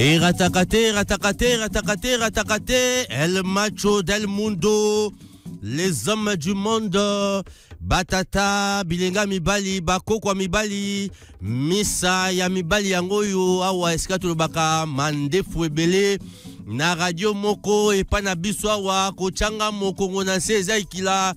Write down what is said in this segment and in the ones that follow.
Et ratakate, ratakate, ratakate, ratakate, El Macho del Mundo, les hommes du monde, Batata, Bilenga Mibali, Bakoko Mibali, Misa ya Mibali Yangoyo, Awa Eskato Baka, Mande Fouebele, na radio moko, et Panabiso Awa, Kochanga Moko, Ngona Seza Ikila,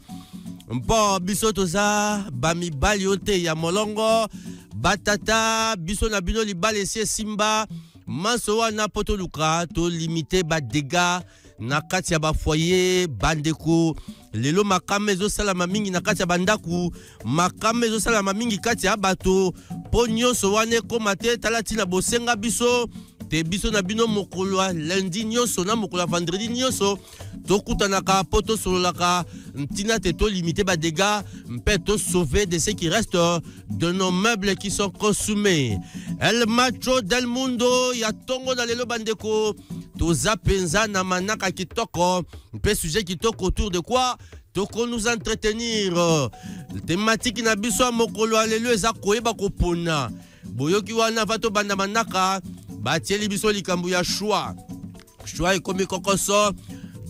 Mpo Biso Toza, Bamibali Ote ya Molongo, Batata, Biso Nabino Libale Simba, Manso wana poto luka to limité ba dégâts na kati ya ba foyer bandeko lelo makamezo salama mingi na kati ya bandaku makamezo salama mingi kati ya bato ponyo so wane komate talati na bosenga biso te biso na bino mokolo lundi nyonso na mokolo vendredi nyonso tokutanaka poto sololaka ntina te to limiter ba dégâts mpe to sauver de ce qui reste de nos meubles qui sont consumés. El Macho del Mundo ya tongo na lelo bandeko toza penza na manaka kitoko mpe sujet kitoko autour de quoi toko nous entretenir thématique na biso mokolo lelo eza koyeba kopona boyoki wana vato banda manaka batieli biso likambo ya choix ekomi kokoso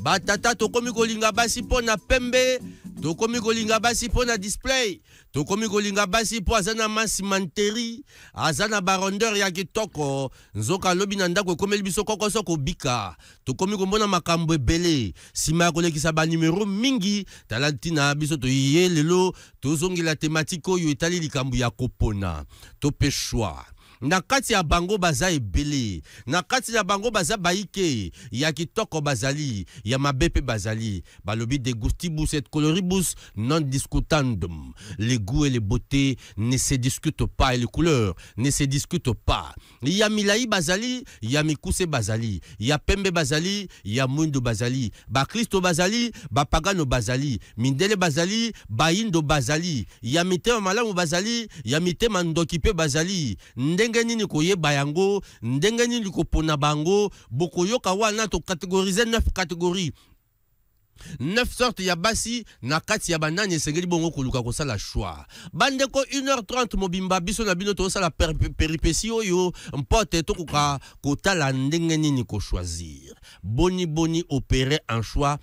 batata tokomi kolinga basi pona pembe tokomi kolinga basi pona display tokomi kolinga basi po azana masimanteri azana barondeur ya kitoko nzoka lobi na ndako ekomeli biso kokoso kobika tokomi kombona makambo ebele sima ya kolekisa ba numero mingi talantina biso toye lelo tozongela thématique oyo etali likambo ya kopona topeshwa na kati ya bango baza ebele na kati ya bango baza baike ya kitoko bazali ya mabepe bazali balobi de gustibus et coloribus non discutandum les goûts et les beautés ne se discutent pas et les couleurs ne se discutent pas ya milai bazali ya mikuse bazali ya pembe bazali ya mundo bazali ba Kristo bazali ba pagano bazali mindele bazali ba indo bazali ya mitema malamu bazali ya mitema ndokipe bazali ndenge nini koyeba yango ndenge nini kopona bango bokoyoka wana to catégoriser 9 catégories 9 sortes ya basi na kati ya banani esengeli bongo koluka kosala choix bandeko 1h30 mobimba biso na bino to sala péripétie oyo mpote to kotala ndenge nini ko choisir boni opérer un choix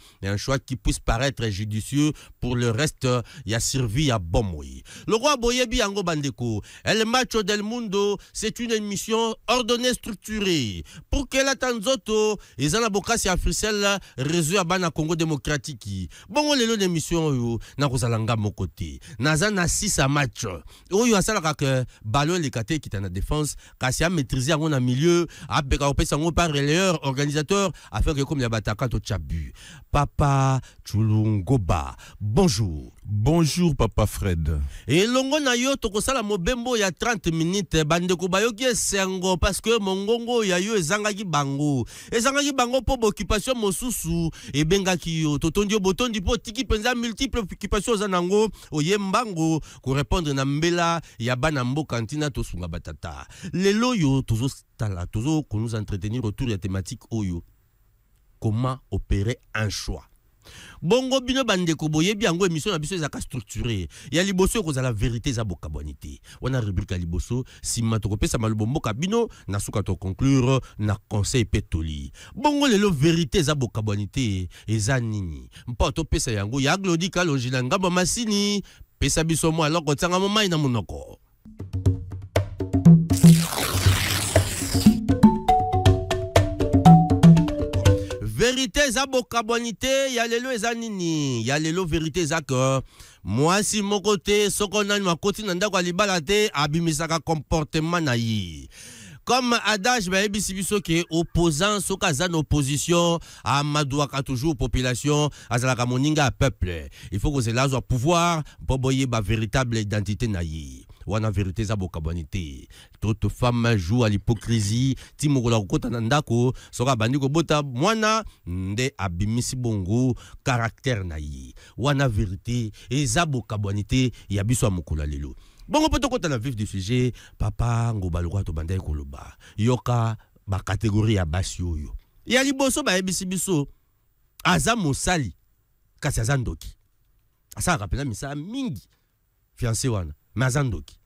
qui puisse paraître judicieux pour le reste ya survie ya bomoi le roi boyebi yango bandeko El Macho del Mundo c'est une émission ordonnée structurée pour que la tanzoto ezana bokasi africelle réseau ya bana Congo démocratique bongo lelo d'émission oyo na kozalanga mokote naza na 6 à match oyo asalaka ke ballon le kate kitana défense kasi a maîtriser yango na milieu apeka opesa ngo par relayeur organisateur afin que comme ya bataka to chabu papa Chulungoba bonjour papa Fred et longo na yo to kosala mobembo ya 30 minutes bandeko bayoki sengo parce que mongongo ya yo ezangaki bango po occupation mosusu e bengaki yo totondi botondi po tiki penza multiple occupations zanango oyembango ko répondre na mbela ya bana mboka ntina to sunga batata lelo yo tozo ko nous entretenir autour de la thématique oyo comment opérer un choix bongo bino bandeko boyebi yango émission na biso ezaka structuré ya liboso ko za la vérité za bokabwanité wana rubrique ya liboso sima to kopesa malubombo kabino na suka to conclure na conseil petoli bongo lelo vérité za bokabwanité eza nini mpa to pesa yango ya Glody Kalonji na ngamba masini pesa biso mo alors ko tsanga mo mai na monoko. Vérité za bokabwanité ya lelo eza nini ya lelo vérité za que moi si mon côté soko nani makoti na ndako libala te abimisaka comportement na yi comme adage ba ebisi biso ke opposant soka za na opposition a madouaka toujours population azalaka moninga peuple il faut que cela soit pouvoir pour boyer ba véritable identité na yi wana vérité za bokabwanité toute femme joue à l'hypocrisie timokola kokota na ndako soka bandiko bota mwana nde abimisi bongo caractère na yi wana vérité eza bokabwanité ya biso mokolo lelo bongo poto kota na vif du sujet papa ngobalwa to bandai koloba yoka ba catégorie ya basi oyo ya liboso ba ebisi biso aza mosali kasi aza ndoki asa rapela misa mingi fiancé wana Mazandoki.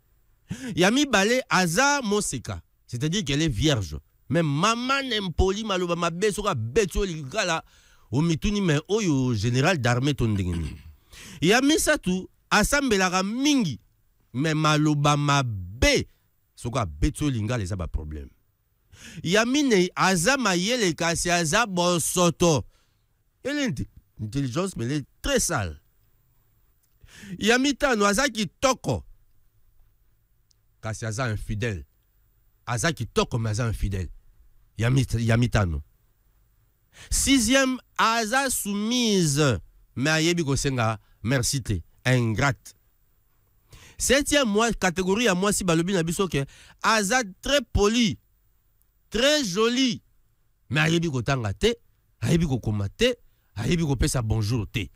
Yami Balé Aza Moseka, c'est-à-dire qu'elle est vierge. mais maman n'empoli maloba mabe soka beto ligala o mituni me oyo général d'armée tondengeni ya misatu asambelaka mingi mais maloba mabe soka beto lingala eza ba problème ya mine aza mayele kasi aza bosoto l'intelligence mais elle est très sale ya mitano aza kitoko kasi aza infidèle aza kitoko mais aza infidèle ya mitano. Sixième, aza soumise mais ayebi kosenga merci te ingrate. Septième, moi catégorie à moi si balobi na biso ke aza très poli très joli mais ayebi kotanga te ayebi kokoma te ayebi kopesa bonjour te.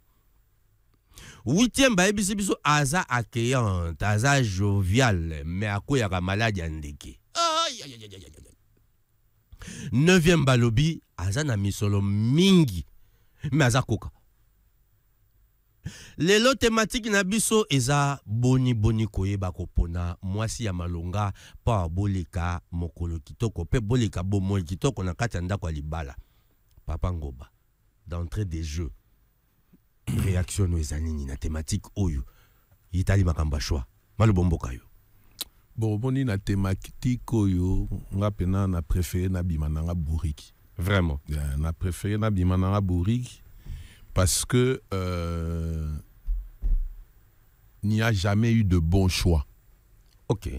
Huitième, bayebi biso aza accueillante aza jovial mais akoyaka malade ya ndeke. Neuvième balobi aza na misolo mingi mais aza koka. Lelo thématique na biso eza boni koyeba kopona mwasi ya malonga pa boleka mokolo kitoko pe boleka bomoi kitoko na kati ya ndako ya libala. Papa Ngoba d'entrée des jeux réaction no ezanini na thématique oyo yitali makamba choix malobomboka yo. Bon, boni na thématique oyo nga pena na préféré na bimananga bouriki. Vraiment. Na préféré na bimananga bouriki parce que il n'y a jamais eu de bon choix. OK.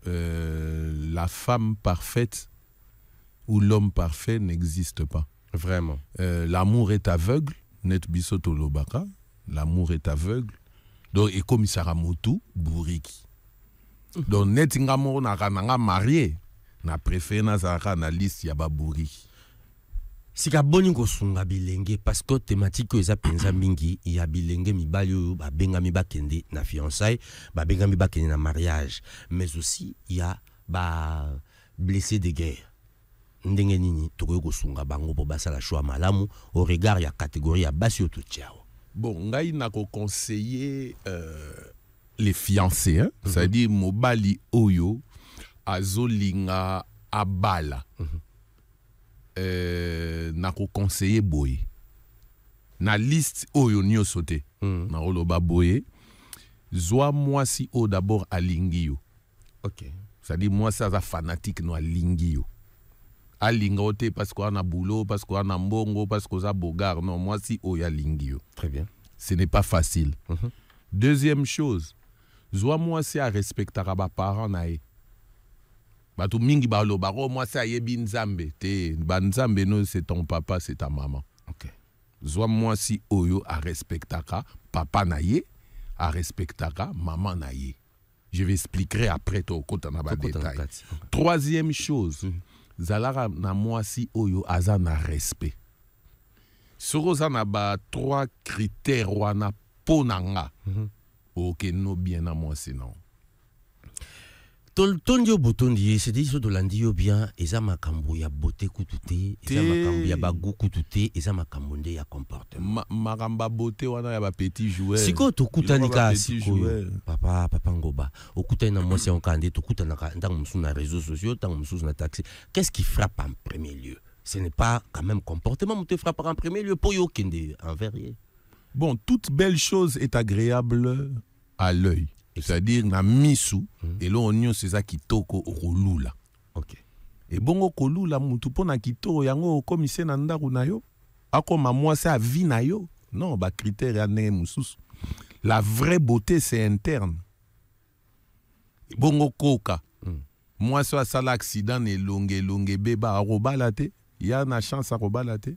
La femme parfaite ou l'homme parfait n'existe pas. Vraiment. L'amour est aveugle, net bisoto lobaka. L'amour est aveugle. Donc et comme Saramoto bouriki. Donc net ngamo na kananga marié na préféré na zara na liste ya ba bouriki. Sika boni kosunga bilenge parce que thématique eza penza mingi ya bilenge mibali oyo babenga mibakende na fiançailles babenga mibakende na mariage mais aussi ya ba blessé de guerre ndenge nini tokoyo kosunga bango po basala choix malamu au regard ya catégorie ya basi oto tiao. Bon ngai na ko conseiller les fiancés hein? C'est-à-dire mobali oyo azolinga abala. Na ko conseiller boye na liste oyo nyo sauté na oloba boye zwa mwasi o d'abord alingi yo. OK. C'est-à-dire moi ça fanatique no alingi yo alinga ote parce qu'on a boulot parce qu'on a mbongo parce qu'on a bogar non moi si o ya lingi yo. Très bien. Ce n'est pas facile. Deuxième chose zwa mwasi a respectera ba parents na ye. Batou mingi balo baro moi ça yebi nzambe te banzambe no c'est ton papa c'est ta maman. OK. Zwa moi si oyo a respectaka papa na ye a respectaka maman na ye. Je vais expliquer après to kota na ba détail. Troisième chose zalara na moi si oyo aza na respect. Soroza na ba trois critères wana ponanga. OK no bien na moi sinon. Tondio botondi c'est dit so dolandi yo bien eza makambo ya beauté kututé eza makambo ya bagu kututé eza makambo nde ya comportement makamba beauté wana ya ba petit joueur siko tokutani ka siko papa Ngoba okutani na mwasi on kande tokutana ka ndango musu na réseaux sociaux ndango musu na taxi. Qu'est-ce qui frappe en premier lieu? Ce n'est pas quand même comportement qui te frappe en premier lieu pour yo kende envers. Bon, toute belle chose est agréable à l'œil. C'est-à-dire na misu et là on c'est ça kitoko okolula. OK. Et bongo kolula mutu pona kitoko yango komise na ndaku na yo akoma moi ça vie na yo. Non, ba critère ya ne mususu. La vraie beauté c'est interne. Bongo koka. Moi ça sala accident et longue beba arobala te. Ya na chance arobala te.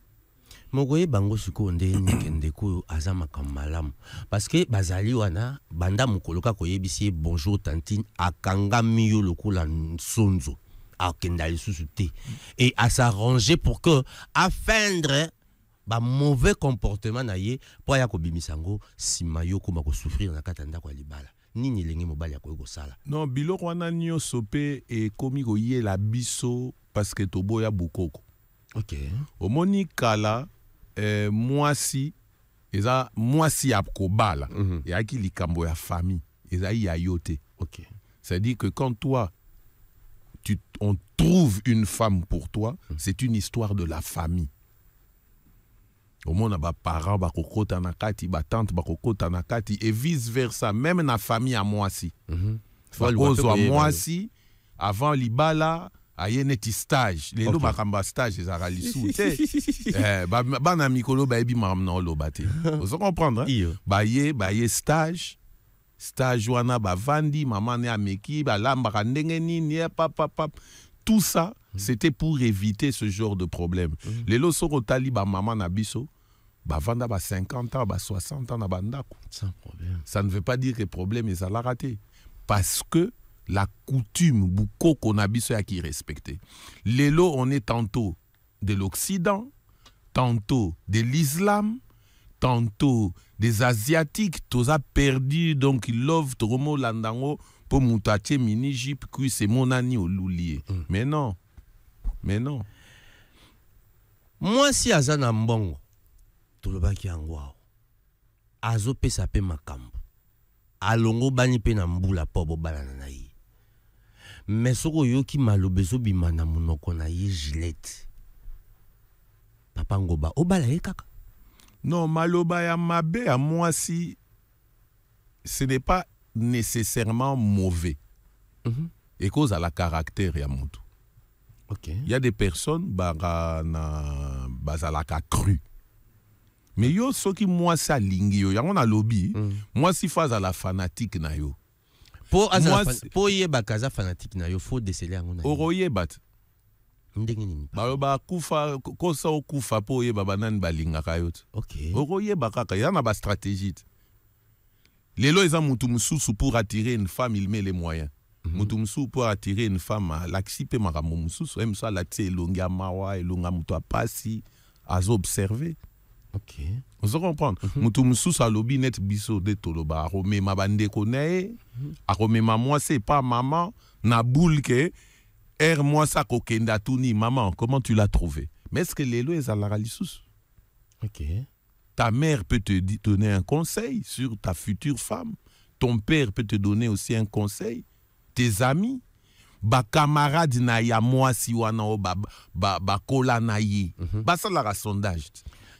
Mogoye bango siko nde nikende ko azama kamalamu parce que bazali wana banda mukoloka koyebisi bonjour tantine akanga miyo lokola nsonzo akenda lisusu te et à s'arranger pour que afindre ba mauvais comportement na ye po ya kobimisango sima yo koma ko souffrir na katanda kwa libala nini lenge mobali akoyeko sala. Non biloko wana nyo sope e komi ko ye la biso parce que toboya bukoko. OK. Omoni kala mwasi eza mwasi ya kobala ya ki likambo ya famille eza ya yote. OK. C'est-à-dire que quand toi on trouve une femme pour toi, c'est une histoire de la famille. Au moins, on a parents, bakokota nakati, tante, bakokota nakati, et vice versa. Même dans la famille à moi aussi. Moi aussi, avant l'ibala, il y a un stage. Les gens qui stage, ils ont sous. Bana mikolo baby mamna lo bate. Vous comprenez? Il y a stage. Stage wana bavandi, maman ne ameki, balamba ndengeni, ni papa. Tout ça, c'était pour éviter ce genre de problème. Les lots sont au tali, maman nabiso, bavanda 50 ans, 60 ans na bandako. Sans problème. Ça ne veut pas dire que le problème est à la rater. Parce que la coutume, beaucoup qu'on a biso qui est respecté. Les lots, on est tantôt de l'Occident, tantôt de l'islam, tantôt des Asiatiques, tous a perdu, donc ils lovent Toromo Landango pour moutache mini jeep, puis c'est mon ami au loulier. Mais non. Moi, si Azana Mbongo, tout le bas qui angwa, Azo pe sape makambo, Alongo bani pe na mbula pobo balananayi. Mais soko yo ki malobezo bimana munoko na ye gilette. Papa ngoba, obala ye kaka. Non, maloba ya mabe à moi si ce n'est pas nécessairement mauvais. Et cause à la caractère ya mutu. OK. Il y a des personnes bazalaka cru. Mais yo soki moi ça lingi yo, ya on a lobby. Moi si phase à la fanatique na yo. Pour yeba kaza fanatique na yo faut déceler ngona. Oroye bat. Ndengeni. Ba kufa kosa okufa po yeba banani balinga kayot. OK. Oroye bakaka ya na ba stratégie. Lelo eza mutu mususu pour attirer une femme, il met les moyens. Mutu mususu pour attirer une femme, l'axipe makambo mususu, même ça la tie elonga mawa, elonga mutu apasi, azo observer. OK. Vous comprenez? Mutu mususu alobi net biso de toloba, arome ma bande konae, arome ma moi c'est pas maman, na boule ke, moi ça kokenda tuni, maman, comment tu l'as trouvé? Mais est-ce que lelo est à la ralissus? OK. Ta mère peut te donner un conseil sur ta future femme. Ton père peut te donner aussi un conseil. Tes amis. Ba camarade na ya moi si wana o ba kola na ye. Ba ça la sondage.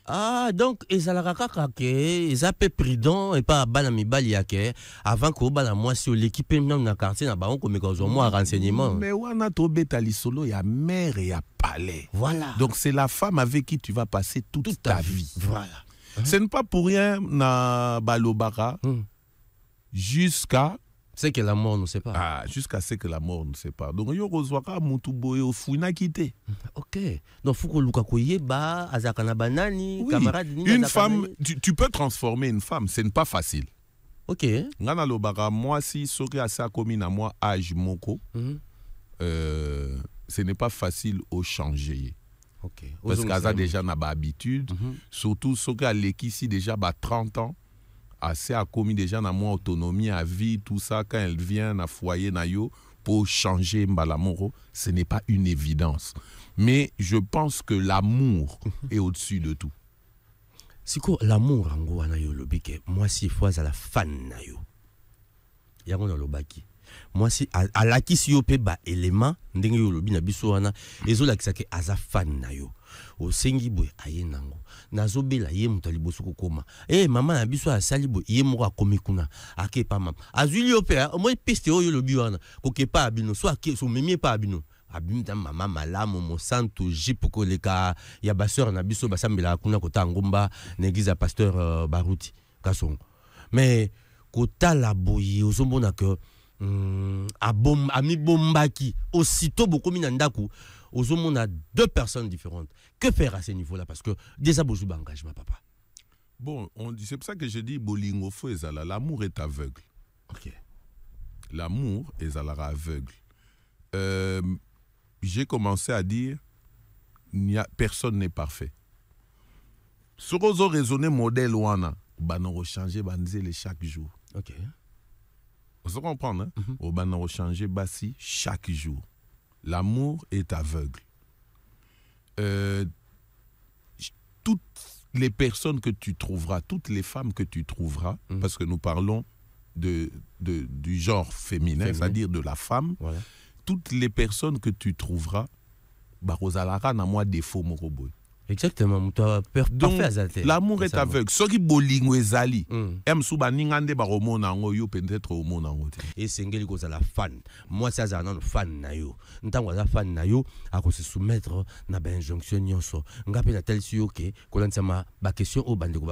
Ah, donc, ils ont peu prudent et pas bana mibali yake avant que bana moi sur l'équipe même dans quartier na baon comme moi renseignement. Mais wana to betali solo ya mère et ya palais. Voilà. Donc c'est la femme avec qui tu vas passer toute ta vie. Voilà. Ce n'est pas pour rien na balobara jusqu'à c'est que la mort ne sait pas. Ah, jusqu'à ce que la mort ne sait pas. Donc yo rozwaka mutu boyo funa kité. OK. Donc faut que luka koyeba azakana banani camarade ni une femme tu peux transformer une femme, ce n'est pas facile. OK. Ngana lobara moi si soki asa komi na moi âge moko. Ce n'est pas facile au changer. OK. Parce qu'Aza déjà n'a pas habitude, surtout ceux qui ont ici déjà 30 ans, assez a commis déjà na moins autonomie à vie, tout ça, quand elle vient à foyer na yo pour changer Mbalamoro, ce n'est pas une évidence. Mais je pense que l'amour est au-dessus de tout. C'est quoi l'amour en gros na yo lobike? Moi si fois à la fan na yo. Yango na lobaki. Moi si à la qui si yo pe ba élément ndenge yo lobi na biso wana ezola kisake aza fan na yo. O sengi boy aye nango. Nazobela ye mutali boso kokoma. Maman na biso asali boy ye moko akomi kuna. Ake pa mama. Azuli yo pe moi piste yo lobi wana. Koke pa abino so ake so memie pa abino. Abimta mama malamu mo santo jipo ko leka ya baseur na biso basambela kuna kota ngomba n'église pasteur Baruti Kasongo. Mais kota la boye ozomona que ami bombaki aussitôt beaucoup minandaku on a deux personnes différentes. Que faire à ce niveau-là? Parce que déjà besoin d'engagement, papa. Bon, c'est pour ça que je dis bolingofo ezala, l'amour est aveugle. OK. L'amour est aveugle. J'ai commencé à dire personne n'est parfait. Ce qu'on a raisonné modèle wana, on changer banzele chaque jour. OK. Vous comprenez, hein? On va changer basi chaque jour. L'amour est aveugle. Toutes les personnes que tu trouveras, toutes les femmes que tu trouveras, parce que nous parlons du genre féminin, c'est-à-dire de la femme, toutes les personnes que tu trouveras, barozalara na moi défaut mon robot. Exactement, donc l'amour est aveugle. Ce qui bolingo ezali, aime souba ningande baromo nango yo peut-être au monde nango. Et sengeli ko la fan. Moi ça za non fan na yo. Ntango za fan na yo a ko se soumettre na ba injonction nyonso. Ngape na tel si OK, ko lansama ba question au bande ko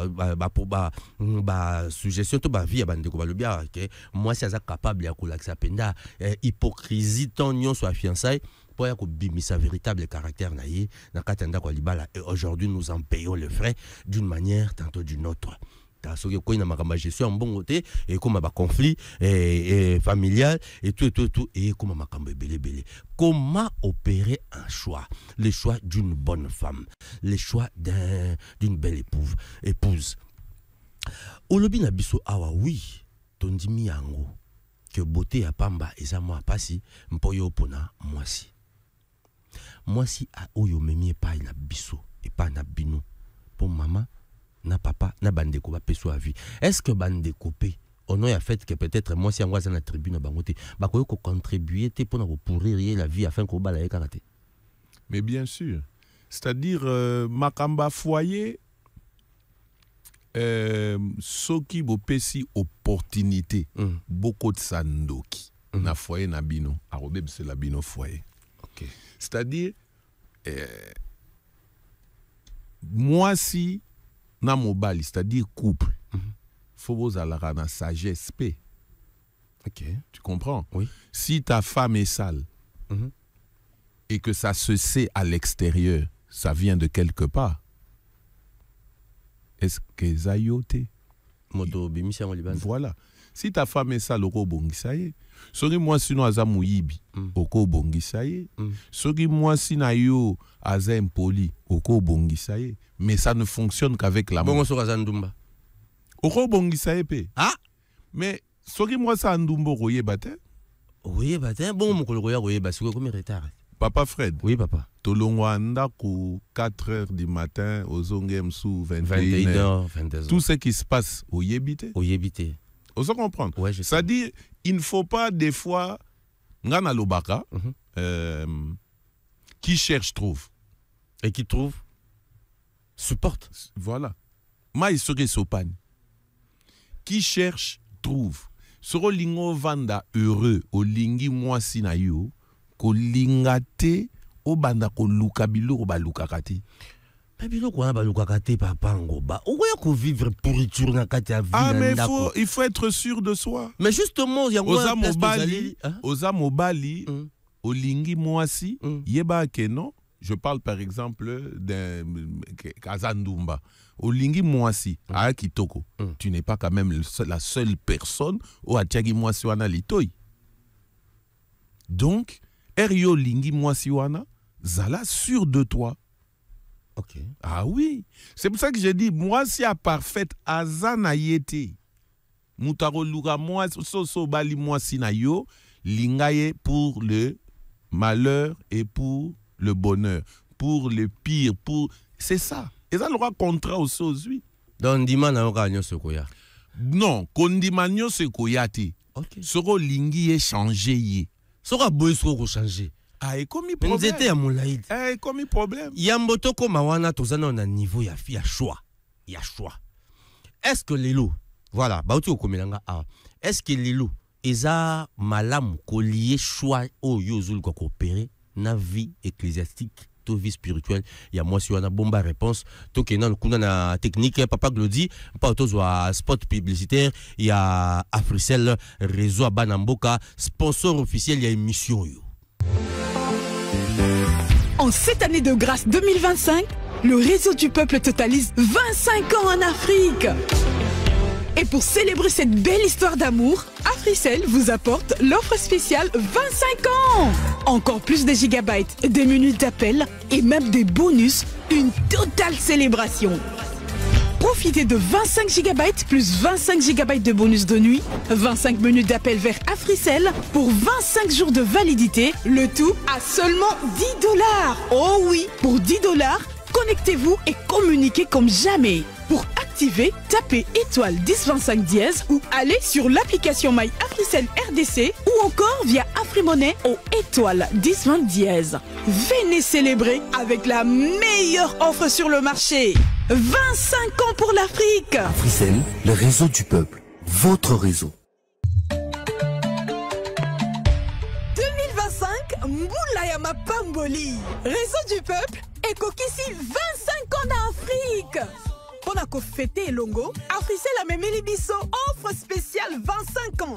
ba suggestion to ba vie bande ko ba lobia OK. Moi ça za capable ya ko laksa penda hypocrisie ton nyonso a fiançailles. Pour bimisa véritable caractère naïe na katenda kwa libala et aujourd'hui nous en payons les frais d'une manière tantôt d'une autre. Ta so ko ina makamba gestion en bon côté et comme ba conflit et familial et tout et comme makamba belé. Comment opérer un choix, le choix d'une bonne femme, le choix d'une belle épouse. Olobi na biso awa oui, tondimi yango que beauté ya pamba eza moi pasi mpoyo pona mwasi. Moi si a oyo memi pa na biso et pas na bino pour maman na papa na bandeko ba peso à vie. Est-ce que bandeko pe on a fait que peut-être moi si angwa za na tribune bangote ba ko contribuer te pour pourrir la vie afin ko bala ekate. Mais bien sûr, c'est-à-dire makamba foyer soki bo pesi opportunité beaucoup de sandoki na foyer na bino arobe c'est la bino foyer. OK. C'est-à-dire, moi si na mobali, c'est-à-dire couple, faut vous aller à la sagesse paix. OK. Tu comprends? Oui. Si ta femme est sale et que ça se sait à l'extérieur, ça vient de quelque part. Est-ce que ça y est? Voilà. Si ta femme est sale, oko bongisa ye. Soki moi sino aza muyibi, oko bongisa ye. Soki moi sina yo aza impoli, oko bongisa ye. Mais ça ne fonctionne qu'avec l'amour. Bongo soka zandumba. Oko bongisa ye pe. Ah. Mais soki moi sa ndumbo roye bate. Roye bate. Bon mon kolo roye bate. Soki comme retard. Papa Fred. Oui papa. Tolongwanda ku 4h du matin aux Zongem sous 21h, 22h. Tout ce qui se passe au Yébité. Au Yébité. On se comprend. Ouais, c'est-à-dire, il ne faut pas des fois, ngana lobaka, qui cherche trouve. Et qui trouve, supporte. Voilà. Ma isoke sopani. Qui cherche trouve. Soro lingo vanda heureux au lingi mwasi na yo, ko lingate o banda ko lukabilo ko balukakati. Mais vivre pourriture dans la vie. Ah, mais il faut être sûr de soi. Mais justement, il y a Oza Mobali, Olingi Mwasi, Yeba Keno, je parle par exemple d'un Kazandumba. Olingi Mwasi, à Kitoko, tu n'es pas quand même la seule personne au Atiagi Mwasi wana litoy. Donc, Erio Lingi Mwasi wana, zala sûr de toi. Okay. Ah oui, c'est pour ça que j'ai dit, moi si à parfaite azana yete, mutaro luga moi so bali moi sinayo, lingaye pour le malheur et pour le bonheur, pour le pire, pour c'est ça. Et ça l'aura contrat aussi aujourd'hui. Donc dima na okanyo sekoya. Non, kondimanyo sekoyati. OK. Soro lingi est changé yé. Sora boy soko changer. Ah, et comme problème. Nzete ya moulaïd. Eh, comme problème. Yamboto ko mawana tozana na niveau ya choix. Il y a choix. Est-ce que lelo voilà, bauti okomelanga a. Est-ce que lelo eza malam ko lié choix o yozul ko coopérer na vie ecclésiastique to vie spirituelle? Ya moi si wana bomba réponse to kenan kuna na technique papa Glody pas tozwa spot publicitaire ya Africell réseau Banamboka sponsor officiel ya émission yo. En cette année de grâce 2025, le réseau du peuple totalise 25 ans en Afrique. Et pour célébrer cette belle histoire d'amour, Africell vous apporte l'offre spéciale 25 ans. Encore plus de gigabytes, des minutes d'appel et même des bonus, une totale célébration. Profitez de 25 GB plus 25 GB de bonus de nuit, 25 minutes d'appel vers Africell pour 25 jours de validité, le tout à seulement 10 $. Oh oui, pour 10 $, connectez-vous et communiquez comme jamais. Pour activer activer, tapez étoile 1025 dièse ou allez sur l'application My Africell RDC ou encore via AfriMonnaie au étoile 1020 dièse. Venez célébrer avec la meilleure offre sur le marché. 25 ans pour l'Afrique. Africell, le réseau du peuple. Votre réseau. 2025, Mboula ya Mapamboli. Réseau du peuple, Ekokisi 25 ans d'Afrique. Pour fêter Elongo, Africell a memeli biso offre spéciale 25 ans.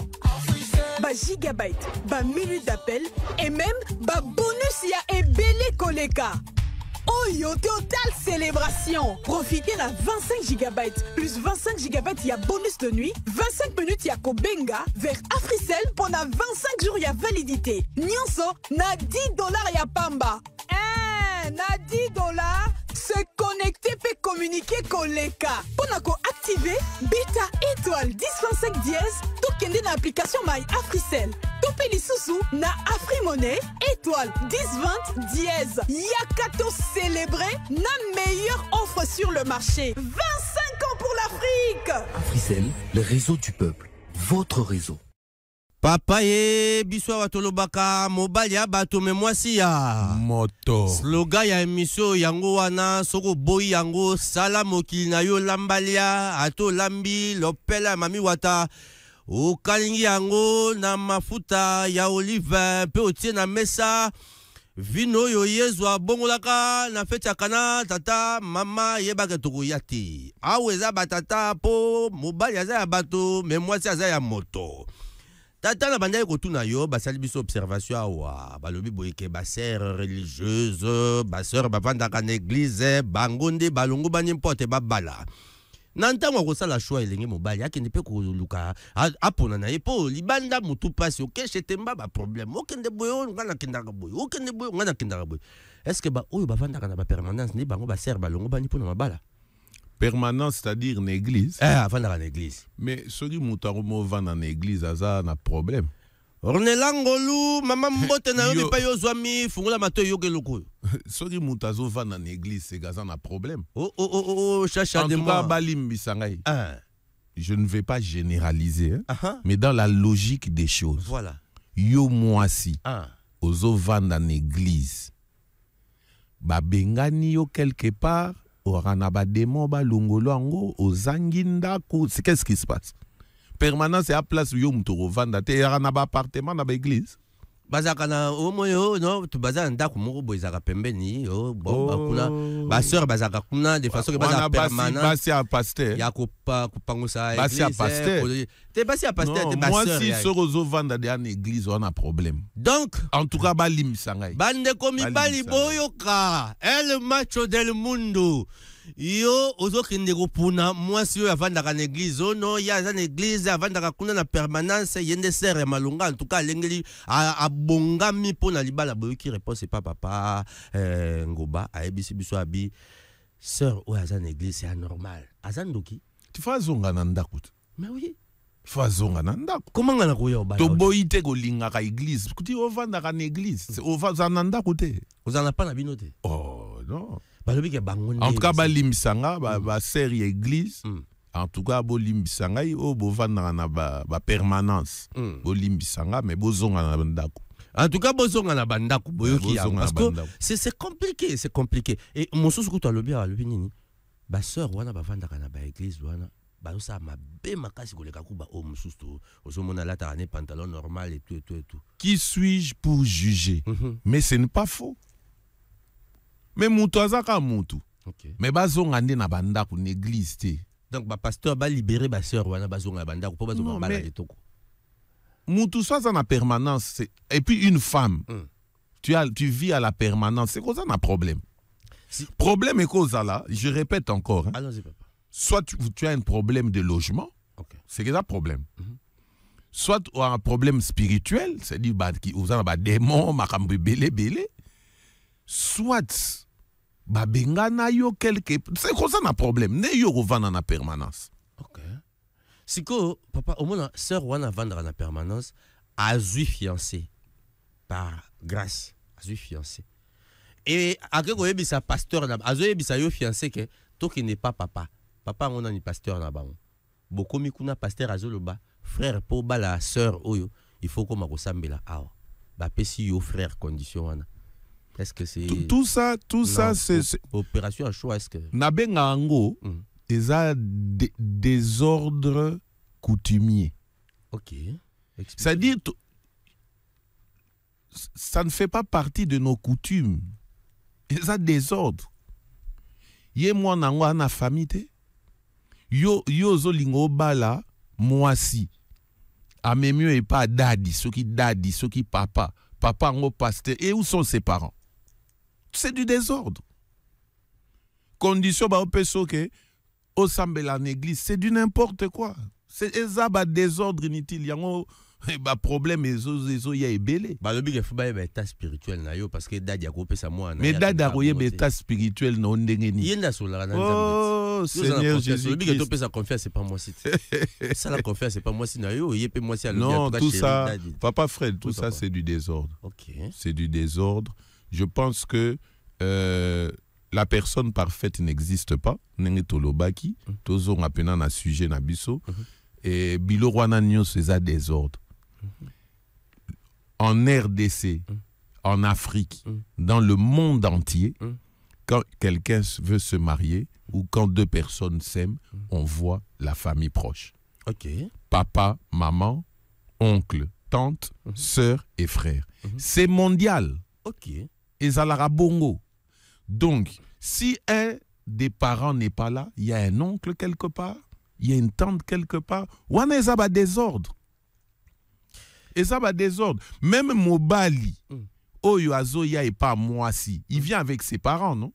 Ba gigabyte, ba minute d'appel et même ba bonus ya ebele koleka. Oyo total célébration. Profitez la 25 gigabytes plus 25 gigabytes ya bonus de nuit, 25 minutes ya kobenga vers Africell pendant 25 jours ya validité. Nyonso na $10 ya pamba. Na $10 se connecter peut communiquer koleka. Pour activer beta étoile 1025 dièse, tout kende na application My Africell. Tout peli sousou na AfriMonnaie étoile 1020 dièse. Yakato célébrer na meilleure offre sur le marché. 25 ans pour l'Afrique. Africell, le réseau du peuple. Votre réseau. Papa ye biswa watolobaka mobali ya bato me mwasi ya moto. Slogan ya emission yango wana soko boyi yango sala mokili na yo lambalia ato lambi lopela mami wata okalingi yango na mafuta ya olive pe otie na mesa vino yo yezwa bongolaka na feti ya kana tata mama yebaka toko yati aweza batata po mobali aza ya bato me mwasi aza ya moto. Tata na banda kotuna yo basali biso observation awa balobi boyeke ba sœur religieuse ba sœur bavanda ka na église bangonde balongo ba n'importe ba bala nantamo ko sala choix elenge mobali akende pe ko luka apona na epo libanda mutu pasi okeshe temba ba problème okende boyo ngana kendaka boyo okende boyo ngana kendaka boyo est-ce que ba oyo bavanda ka na ba permanence ni bango ba sœur balongo ba ni pona mabala Permanence, c'est-à-dire une église. Avant dans l'église. Mais celui qui va dans l'église, ça a un problème. Ornelangolu, maman mbote na yo pa yo zwami, fungula mato yo geloko. Celui qui va dans l'église, c'est un problème. Oh, chacha de moi. En tout cas, Balim Bisangay. Je ne vais pas généraliser, hein, mais dans la logique des choses. Voilà. Yo moisi, ozo van dans l'église. Ba bengani yo quelque part. Qu'est-ce qui se passe? Permanence et à place où on vanda te ranaba appartement dans l'église. Bazakana omoyo no tu baza ndako moko boizaka pembeni yo bon bakuna ba sœur bazaka kuna de façon que baza permanent basi a pasteur ya ko pangosa basi a pasteur te basi a pasteur te ba moi sœur si sorozo vanda dans l'église on a problème. Donc en tout cas balim sangay bande komi bali boyoka el macho del mundo. Yo ozokende kopuna mwasi yo avandaka na église ono ya za na église avandaka kuna na permanence yende sere malunga en tout cas lengeli abongami pona libala boyoki réponse pas papa ngoba ayebisi biso abi sœur o aza na église c'est anormal azandoki tu fais zonga na ndako mais oui fazonga na ndako comment ngana ko yo ba to boyite ko linga ka église kuti ovandaka na église o fazana ndako te ozana pa na binote oh non. En tout cas, Balimbisanga, ba série église. En tout cas, Bolimbisanga, o bovana na ba permanence. Bolimbisanga, mais bozonga na bandako. En tout cas, bozonga na bandako boyoki ya parce que c'est compliqué, c'est compliqué. Et mon sous que tu as le bien nini. Ba sœur wana ba vanda kana ba église wana. Ba ça ma be makasi ko le kakuba o mususu to. Ozomona la ta pantalon normal et tout et tout et tout. Qui suis-je pour juger? Mais ce n'est pas faux. Mais mutu azaka mutu. Mais bazonga nde na bandako l'église te. Donc ba pasteur ba libérer ba sœur wana bazonga bandako po bazonga bala etoko. Mutu soit en permanence et puis une femme. Tu vis à la permanence, c'est quoi ça un problème? Problème est cause là, je répète encore. Hein. Allons-y papa. Soit tu as un problème de logement. C'est ça problème. Soit tu as un problème spirituel, c'est-à-dire qui vous avez des démons, makambu belé. Soit ba bengana yo quelque c'est quoi ça un problème ne yo revendre en permanence. OK. Siko papa au moins sœur wana vendre en permanence a eu fiancé par grâce a eu fiancé. Et akeko yebisa pasteur na a eu yebisa yo fiancé que toi qui n'est pas papa papa on a ni pasteur na bango boko mikuna pasteur azoloba frère po bala sœur oyo il faut ko makosambela awa ba pesi yo frère condition wana. Est-ce que c'est tout ça c'est opération à choix? Est-ce que nabenga ango eza désordre coutumier. OK. C'est-à-dire ça ne fait pas partie de nos coutumes. Eza désordre. Yé moi nango na famille te. Yo zolingo bala mwasi. A même et pas daddy, ceux qui papa ngo pasteur. Et où sont ses parents? C'est du désordre. Condition ba opeso ke au sambela l'église, c'est du n'importe quoi. C'est ezaba désordre inutile. Yango ba problème ezo ya ebele. Ba lobi ke fuba ba état spirituel na yo parce que dadi a kopesa moi na. Mais dadi a koye ba état spirituel na ndengeni. Yenda sola na nzambe. Oh Seigneur Jésus. Lobi ke topesa confiance c'est pas moi si. Ça la confiance c'est pas moi si na yo, yepe moi si. Non, tout ça papa Fred, tout ça c'est du désordre. OK. C'est du désordre. Je pense que la personne parfaite n'existe pas. Nenge tolobaki, tozo ngapena na sujet na biso et bilorwana nyo c'est désordre. En RDC, en Afrique, dans le monde entier, quand quelqu'un veut se marier ou quand deux personnes s'aiment, on voit la famille proche. OK. Papa, maman, oncle, tante, sœur et frère. C'est mondial. OK. Et Zalara Bongo. Donc, si un des parents n'est pas là, il y a un oncle quelque part, il y a une tante quelque part, ou on est à désordre. Et ça va désordre. Même Mobali, Oyo Azoya et pas moi si, il vient avec ses parents, non?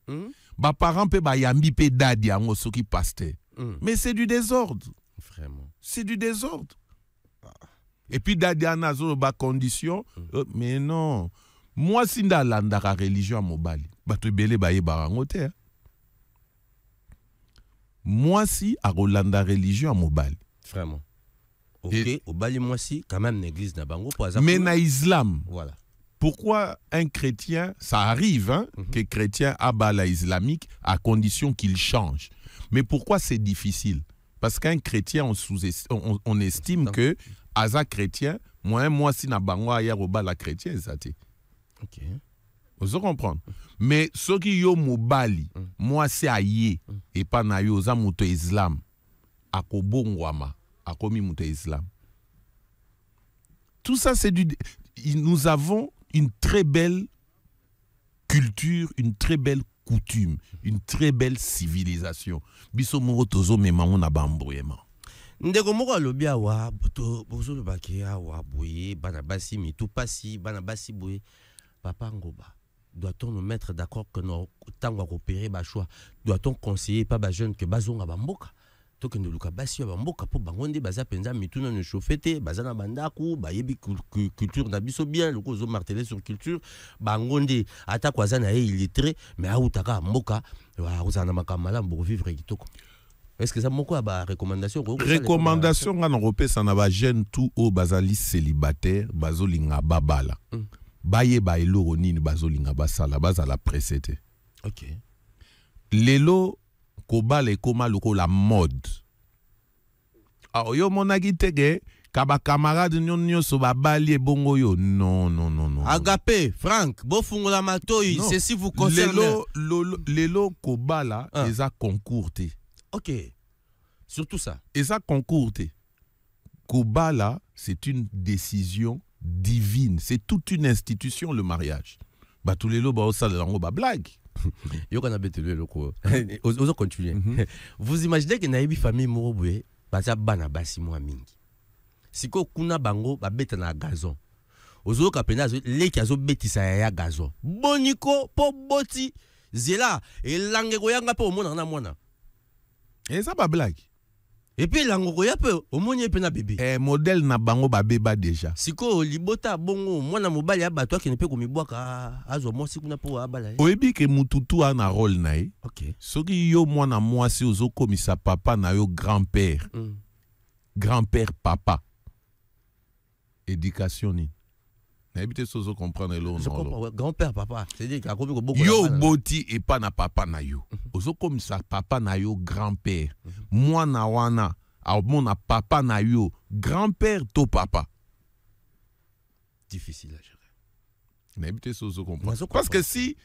Ba parents pe ba yambi pe dadi ango soki pasteur. Mais c'est du désordre. Vraiment. C'est du désordre. Et puis dadi anazo ba condition, mais non. Moi si ndalanda la religion à Mobali, ba to belé ba yebarango te. Moi si a Rolanda religion à Mobali. Vraiment. OK, au Bali moi si quand même l'église na bango pour exemple. Mais na islam. Voilà. Pourquoi un chrétien, ça arrive hein, que chrétien abat la islamique à condition qu'il change. Mais pourquoi c'est difficile? Parce qu'un chrétien, on estime que Aza chrétien, moi si na bango ayer au bas la chrétien, ça t'est. OK. Vous comprenez? Mais ceux qui yo mobali, moi c'est aïe et pas na yo za muto islam. Akobongwama, akomi muto islam. Tout ça c'est du. Nous avons une très belle culture, une très belle coutume, une très belle civilisation. Biso moro tozo mema na bambouema. Ndeko moko alobi awa bozo lo baki awa boye bana basi mi tout pasi bana basi boye papa ngoba. Doit-on nous mettre d'accord que nos tango coopérer ba choix? Doit-on conseiller pas ba jeune que bazonga ba mboka? To que luka basi ba mboka po bangonde baza penza mituna ne chauffete bazana bandaku ba yebi culture na biso bien le kozo marteler sur culture bangonde ata kwazana e illettré mais autaka mboka wa uzana makamala mbo vivre kitoko. Est-ce que ça moko ba recommandation ngana repesa na ba jeune tout au bazali célibataire bazolinga babala. Baye ba eloro nini bazolinga basala bazala précédé. OK. Lelo kobala ekoma loko la mode. Alors yo monaki tege kaba camarade nyon so ba bali bongo yo non. Agapé Franck bofungola matoi c'est si vous concerne lelo kobala eza concours te. OK. Surtout ça. Eza concours te. Kobala c'est une décision divine, c'est toute une institution le mariage. Ba tous les lo ba osala lango ba blague. Yo kana betelu loko. Ozo continuer. Vous imaginez que naïbi famille morobwe baza bana basi mo mingi. Siko kuna bango ba beta na gazon. Ozo kapena leki azo betisa ya gazon. Boniko po boti zela elange ko yanga po mona na mona. Et ça ba blague. Et puis lango ya pe omonye pe na bébé. Modèle na bango ba beba déjà. Siko libota bongo mwana mobali ya bato ki ne pe ko mibwaka azo mo sikuna po abala. Oyebi ke mututu ana rôle nae. OK. Soki yo mwana mwasi ozo komisa papa na yo grand-père. Grand-père papa. Éducation ni. N'habitez sozo comprendre l'eau. Je comprends, ouais. Grand-père, papa. C'est-à-dire qu'il y a beaucoup de yo boti et pas na papa na yo. Ozo comme ça, papa na yo, grand-père. Moi na wana, a mon na papa na yo, grand-père to papa. Difficile à gérer. N'habitez sozo comprendre. Parce que si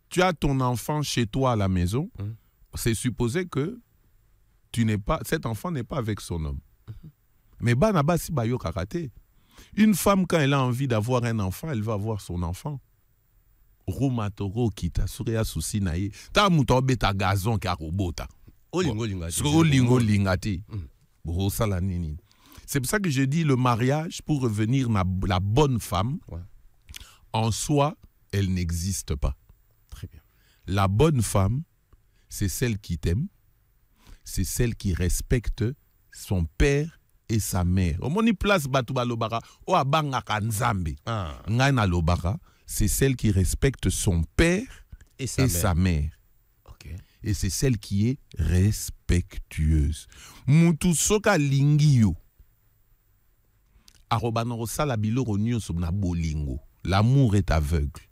tu as ton enfant chez toi à la maison, c'est supposé que cet enfant n'est pas avec son homme. Mais banaba si bayo kakate. Une femme, quand elle a envie d'avoir un enfant, elle va avoir son enfant. Romatoro kita suria susi naye. Ta muto beta gazon ka robota. Olingo lingati. Olingo lingati. C'est pour ça que je dis le mariage, pour revenir la bonne femme, en soi, elle n'existe pas. Très bien. La bonne femme, c'est celle qui t'aime, c'est celle qui respecte son père et sa mère. Au moni place batuba lobara, o abanga kanzambe. Ngaina lobara, c'est celle qui respecte son père et sa mère. Okay. Et c'est celle qui est respectueuse. Mutu soka lingiyo. Arobanoro salabilo ronyo subna bolingo. L'amour est aveugle.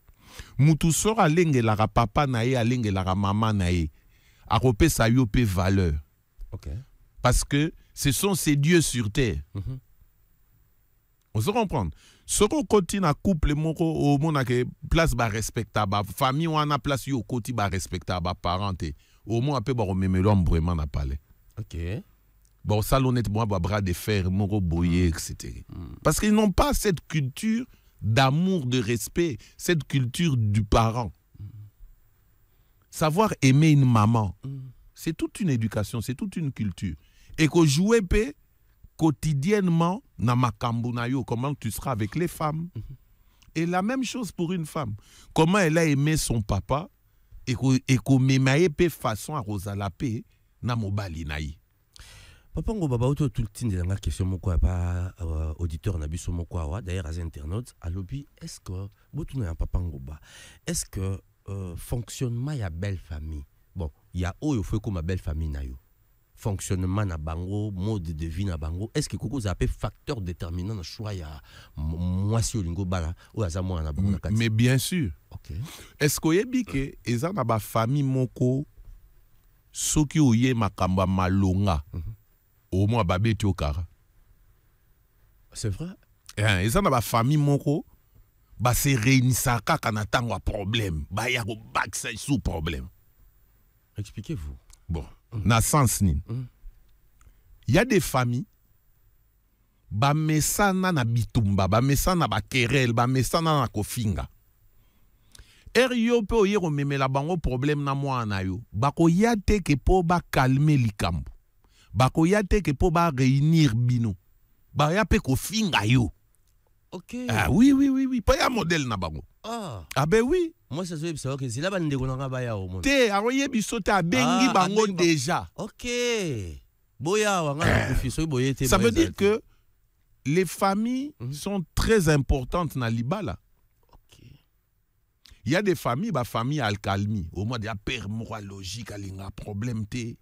Mutu sora lenge lara papa nae alenge lara maman nae. Arope sa yope valeur. Okay. Parce que ce sont ces dieux sur terre. On se comprend. Ce qu'on continue à couple, au monde que place ba respectable, famille ou a place yo côté ba respectable, parenté. Au moins après ba rememe l'homme vraiment n'a pas. OK. Bon ça honnêtement ba bras de fer, moro boyer etc. Parce qu'ils n'ont pas cette culture d'amour, de respect, cette culture du parent. Savoir aimer une maman, c'est toute une éducation, c'est toute une culture. Et que jouer quotidiennement na makambo na yo, comment tu seras avec les femmes. Et la même chose pour une femme. Comment elle a aimé son papa et que memaye pe façon à rosalape na mobali naï. Papa ngo baba auto tout le temps de la question moko pas auditeur na biso moko wa d'ailleurs à internautes à lobby est-ce que botu na papa ngo ba est-ce que fonctionnement ya belle famille bon il y a oyo fait comme ma belle famille na yo fonctionnement na bango mode de vie na bango est-ce que koko za pe facteur déterminant na choix ya moi si olingo bala ou azamo na bango na mais bien sûr. OK. Est-ce que yebi ke eza na ba famille moko soki oye makamba malonga au moins babeti okara. C'est vrai. Eza na ba famille moko ba se réunissaka kana tango problème ba ya ko baksa sous problème. Expliquez-vous. Bon, na sens ni. Il y a des familles ba mesana na bitumba, ba mesana ba querelle, ba mesana na kofinga. Yo pe oye rememela bango problème na mwana yo. Ba ko yate ke po ba calmer likambo. Ba ko yate ke po ba réunir bino. Ba ya pe kofinga yo. OK. Ah oui. Pas ya modèle na bango. Ah ben oui. Moi ça se fait savoir que c'est là bande ko nga ba ya o monde. Te aroye biso ta bengi bango déjà. OK. Boya wanga kufiso boye te. Ça veut dire que les familles sont très importantes na libala. OK. Il y a des familles, ba famille alcalmi, au moins il y a père moral logique alinga problème te.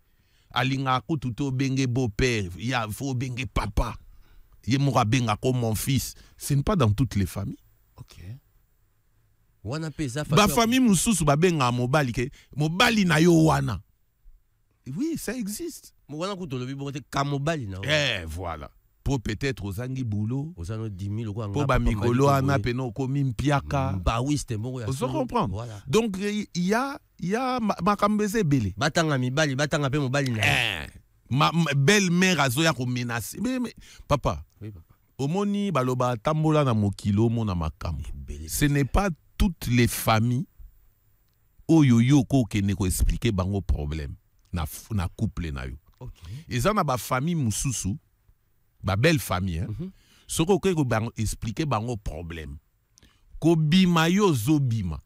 Alinga ko tuto benge beau-père, il y a faut benge papa. Il moura benga comme mon fils. Ce n'est pas dans toutes les familles. OK. Wana pesa ba famille mususu ba benga mobali ke mobali na yo wana. Oui, ça existe. Wana ko tolobi bote ka mobali na. Voilà. Pour peut-être aux angi boulot, aux anno 10 000 quoi. Pour ba mikolo ana peno komi mpiaka. Ba oui, c'était bon. Vous comprenez? Voilà. Donc il y a makambeze belé. Batanga mibali, batanga pe mobali na. Ma belle-mère azoya ko menacer. Mais papa. Oui papa. Omoni baloba tambola na mokilo mona makambo. Ce n'est pas toutes les familles oyoyo ko kene ko expliquer bango problème na couple na yo. OK. Et ça na ba famille mususu, ba belle famille soko ko bango expliquer bango problème. Ko bima yo zobima.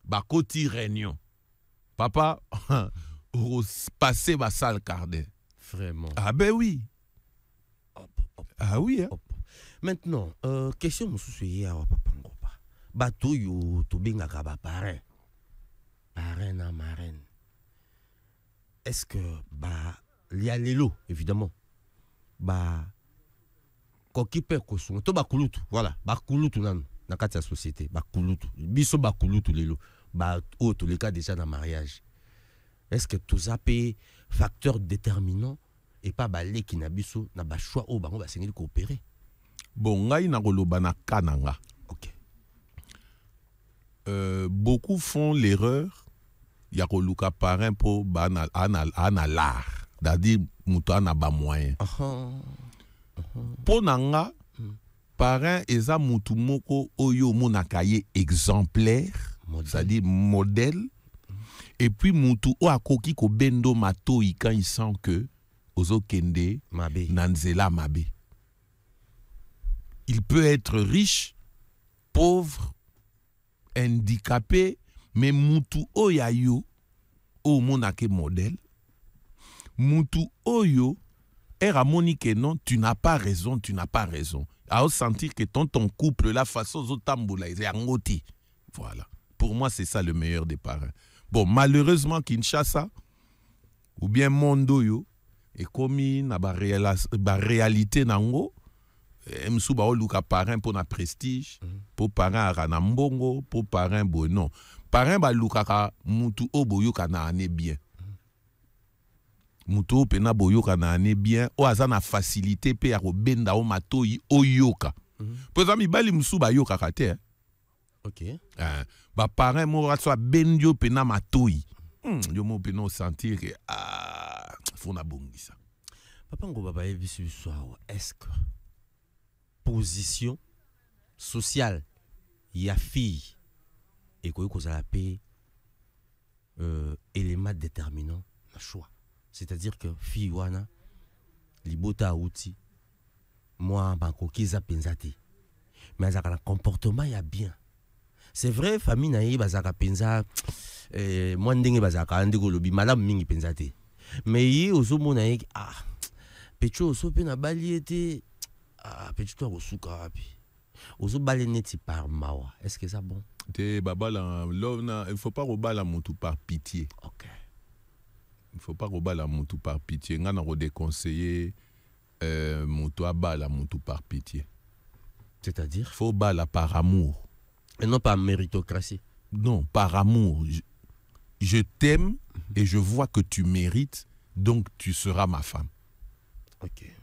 Ba koti réunion. Papa passer ba salle cardet. Vraiment. Ah ben oui. Ah oui hein. Maintenant, question mususu ya papa ngo. Bato yo to benga ka ba parrain na marraine. Est-ce que il y a l'élo évidemment koki pe kosunga to bakulutu voilà bakulutu nanu na kati ya société bakulutu biso bakulutu lelo ba auto le cas déjà dans mariage est-ce que tout ça peut facteur déterminant et pas balé qui na biso na ba choix o bango ba sengeli coopérer bon ngai na koloba na kananga OK beaucoup font l'erreur ya koluka parrain pour bana ana l'art c'est-à-dire muto ana ba moyen pour nanga parrain eza mutu moko oyo monaka ye exemplaire c'est-à-dire modèle et puis mutu o akoki ko bendo matoi quand il sent que ozo kende nanzela mabe il peut être riche pauvre handicapé mais mutu oyayo o monake modèle mutu oyo ramoni que non, tu n'as pas raison. À sentir que ton couple, la façon dont tamboula est angoti. Voilà. Pour moi, c'est ça le meilleur des parrains. Bon, malheureusement, Kinshasa, ou bien Mondoyo, et comme na ba réalité nango, m'souba o luka parrain pour na prestige, pour parrain aranambongo, pour parrain non. Parrain ba luka ka mutu oboyo kana ane bien. Muto pena boyoka na ane bien o azana facilité pe ya kobenda o matoi oyoka pour exemple bali musu ba yoka kate OK ba parrain mo ratso bendio pena matoi yo mo pena sentir que fona bongisa papa ngo baba ebisu soir est-ce que position sociale ya fille et ko kozala pe élément déterminant na choix. C'est-à-dire que fille wana libota outi moi bankoki za penzate mais azaka na comportement ya bien. C'est vrai famille na ye bazaka penza moi ndenge bazaka ndeko lobi malamu mingi penzate mais ye ozomona ye pecho oso pe na bali ete pecho to kosuka wapi ozo bali neti par mawa est-ce que ça bon te babala lovna il faut pas robala mutu par pitié. OK. Il ne faut pas rebala moutou par pitié. On a déconseillé moutou à bala moutou par pitié. C'est-à-dire? Il faut bala par amour. Et non par méritocratie. Non, par amour. Je t'aime et je vois que tu mérites, donc tu seras ma femme. OK.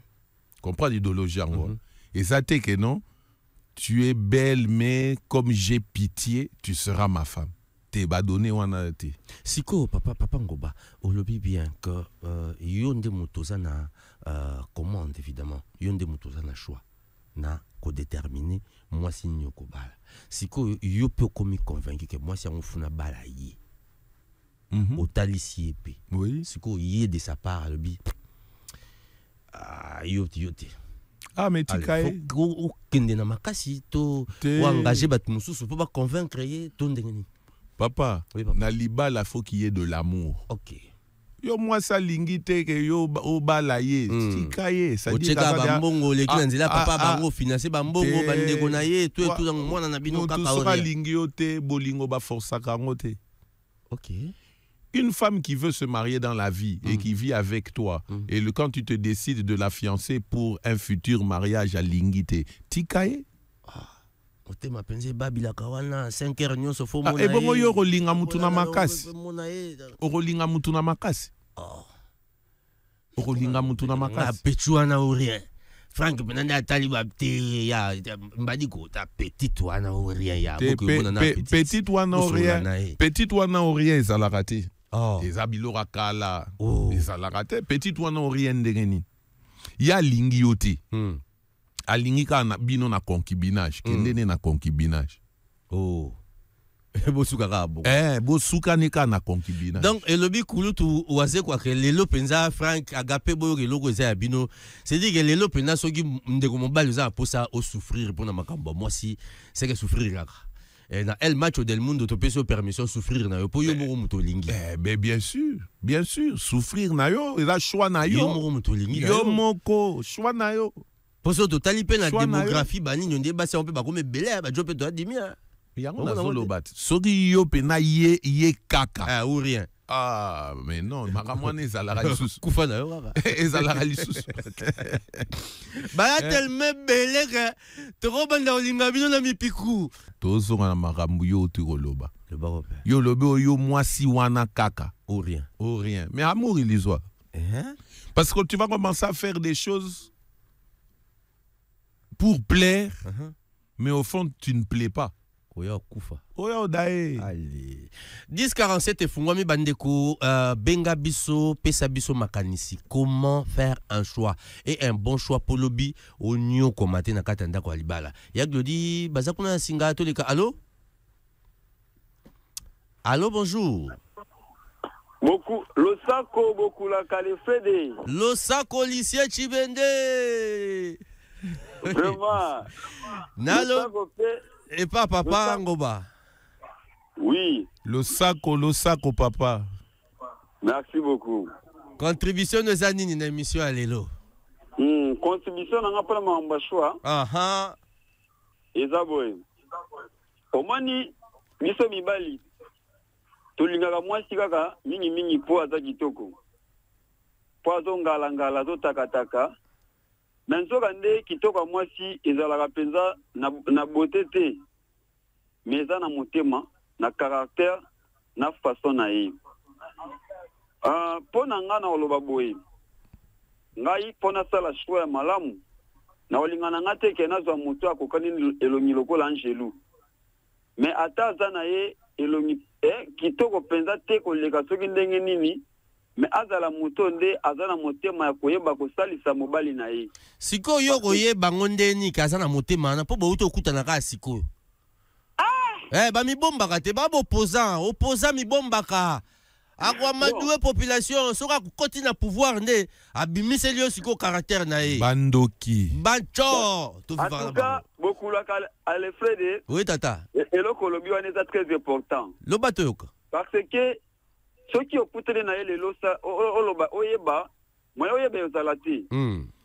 Comprends l'idéologie en gros. Et ça t'est que non, tu es belle, mais comme j'ai pitié, tu seras ma femme. Te ba donné wana te. Siko papa ngoba olobi bien que yonde mutoza na commande évidemment yonde mutoza na choix na ko déterminer moi si nyoko bala siko yo peut comme convaincu que moi si on funa bala yi otalisi pe oui siko yé de sa part lobi yote mais tikaye faut kende na makasi to engager bat mususu pour ba convaincre ye to ndengeni. Papa, oui, papa. Na libala faut qu'il y ait de l'amour. OK. Yo moi ça lingite que yo o balaye, tikaye, ça dit ka bambongo le kinanzela papa bango financer bambongo bandeko na ye tout dans mwana na bino kaka ora. Tout lingio te bolingo ba força kangote. OK. Une femme qui veut se marier dans la vie et qui vit avec toi et quand tu te décides de la fiancer pour un futur mariage à lingite, tikaye otema penze babila kawana 5h nyonso fo mona e bongo yo rolinga mutu na makasi rolinga mutu na makasi rolinga mutu na makasi pechuana ou rien Frank penanda atali babte ya mbadiko ta petite wana ou rien ya beaucoup mona na petite wana ou rien petite wana ou rien za la raté les abilora kala les la raté petite wana ou rien ndengeni ya lingi yote alingi ka na bino na concubinage kendene na concubinage bosuka kabo bosuka ne ka na concubinage donc elobi kulutu waze kwa ke lelo penza Frank agape boyo ke loko za bino c'est dit que lelo penza soki ndeko mobali za posa au souffrir pour na makambo moi si c'est que souffrir kaka na el macho del mundo to peso permission souffrir na yo po yo mo muto lingi bien sûr souffrir na yo eza choix na yo yo mo muto lingi yo moko choix na yo. Pour ça, totali pe na démographie bani nyonde ba on peut pas comme belé ba jo pe to adimia. Yango na zolo bat. Soki yo pe na ye kaka. Ou rien. Ah, mais non, makamwana ezalaka lisusu. Kufa na yo kaka. Ezalaka lisusu. Baya tellement belé que toko banda olinga bino na mipiku. Tozonga na makambo yo tukoloba. Le barope. Yo lobe yo mwasi wana kaka. Ou rien. Ou rien. Mais amour illusoire. Hein? Parce que tu vas commencer à faire des choses pour plaire, mais au fond, tu ne plais pas. Oya kufa. Oya odae. Allez. 10:47 efungwami bandeko benga biso pesa biso makanisi. Comment faire un choix et un bon choix pour lobby au nyo komate na katanda kwa libala. Ya glodi baza kuna singa to leka. Allô? Allô, bonjour. Beaucoup Losako beaucoup la Kalefede. Losako lycée Chibende. Vraiment. Nalo. Et pas papa Ngoba. Oui. Losako papa. Merci beaucoup. Contribution de Zanini na émission à l'élo. Contribution na ngapala mamba choix. Aha. Ezaboy. Omani miso mibali. Tulingaka mwasi kaka mingi po aza kitoko. Po azo ngala zo takataka. Na nzoka nde kitoko mwasi ezalaka penza na beauté te. Mais eza na motema, na caractère, na façon na ye. Po na nga na oloba boye. Ngai po na sala choix ya malamu. Na olinga na nga te ke nazwa moto akokani elongi lokola Angelu. Mais ata aza na ye elongi kitoko penza te koleka soki ndenge nini, mais azala moto nde azana motema ya koyeba kosalisa mobali na ye. Siko yo koyeba ngondeni kazana motema na po bauto okutana ka siko. Ba mibombaka te ba opposant mibombaka. Akwa madoué population soka koti na pouvoir nde abimiseli yo siko caractère na ye. Bandoki. Bancho. En tout cas, beaucoup la Alfred. Oui tata. Et le Colombie est très important. Le bateau. Parce que ceux qui ont poussé na ye lo sa oyeba, moi oyeba yozalati.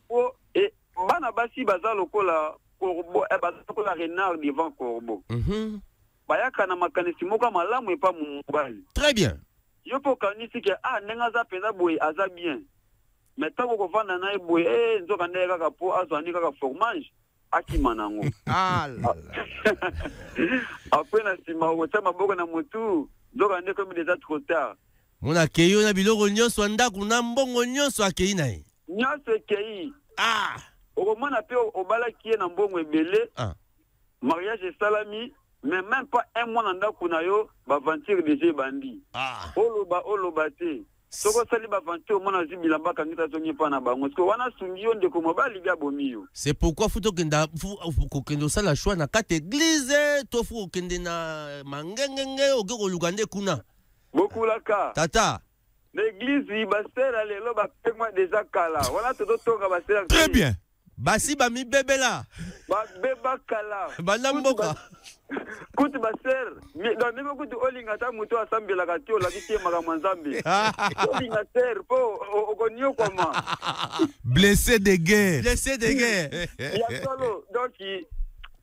O et bana basi baza lokola corbeau e baza lokola renard devant corbeau. Bayaka na makanisi moko malamu e pa mobali. Très bien. Yo po kanisi ke nenga za pena boy aza bien. Mais tango ko vanda na boy nzoka ndeka kaka po azwani kaka fromage akimanango. Ah là là. Après na sima ko tsama boko na mutu, nzoka ndeka comme déjà trop tard. Mona keyo na biloko nyonso ndaku na mbongo nyonso akei na ye. Nyonso kei. Ah. Okomona pe obala kie na mbongo ebele. Mariage et salami. Mais même pas un mois dans Kunayo, aventure déjà bandi. Oloba te. Soko sali aventure mona zibilamba kangita songi pa na bango. Parce que wana sungio ndeko mobali bia bomio. C'est pourquoi faut kendo sala choix na kate église, tofu kende na mangengenge okeko lugande kuna. Beaucoup la ka. Tata. L'église ibasera lelo ba pekma déjà kala. Wana toto toka basera. Très bien. Basi ba mi bebe la. Ba beba kala. Ba namboka. Kuti baser, donc même kuti olinga ta muto asambela katio la kitie magamanzambi. Olinga ser po ogonyo koma. Blessé de guerre. Blessé de guerre. Ya solo donc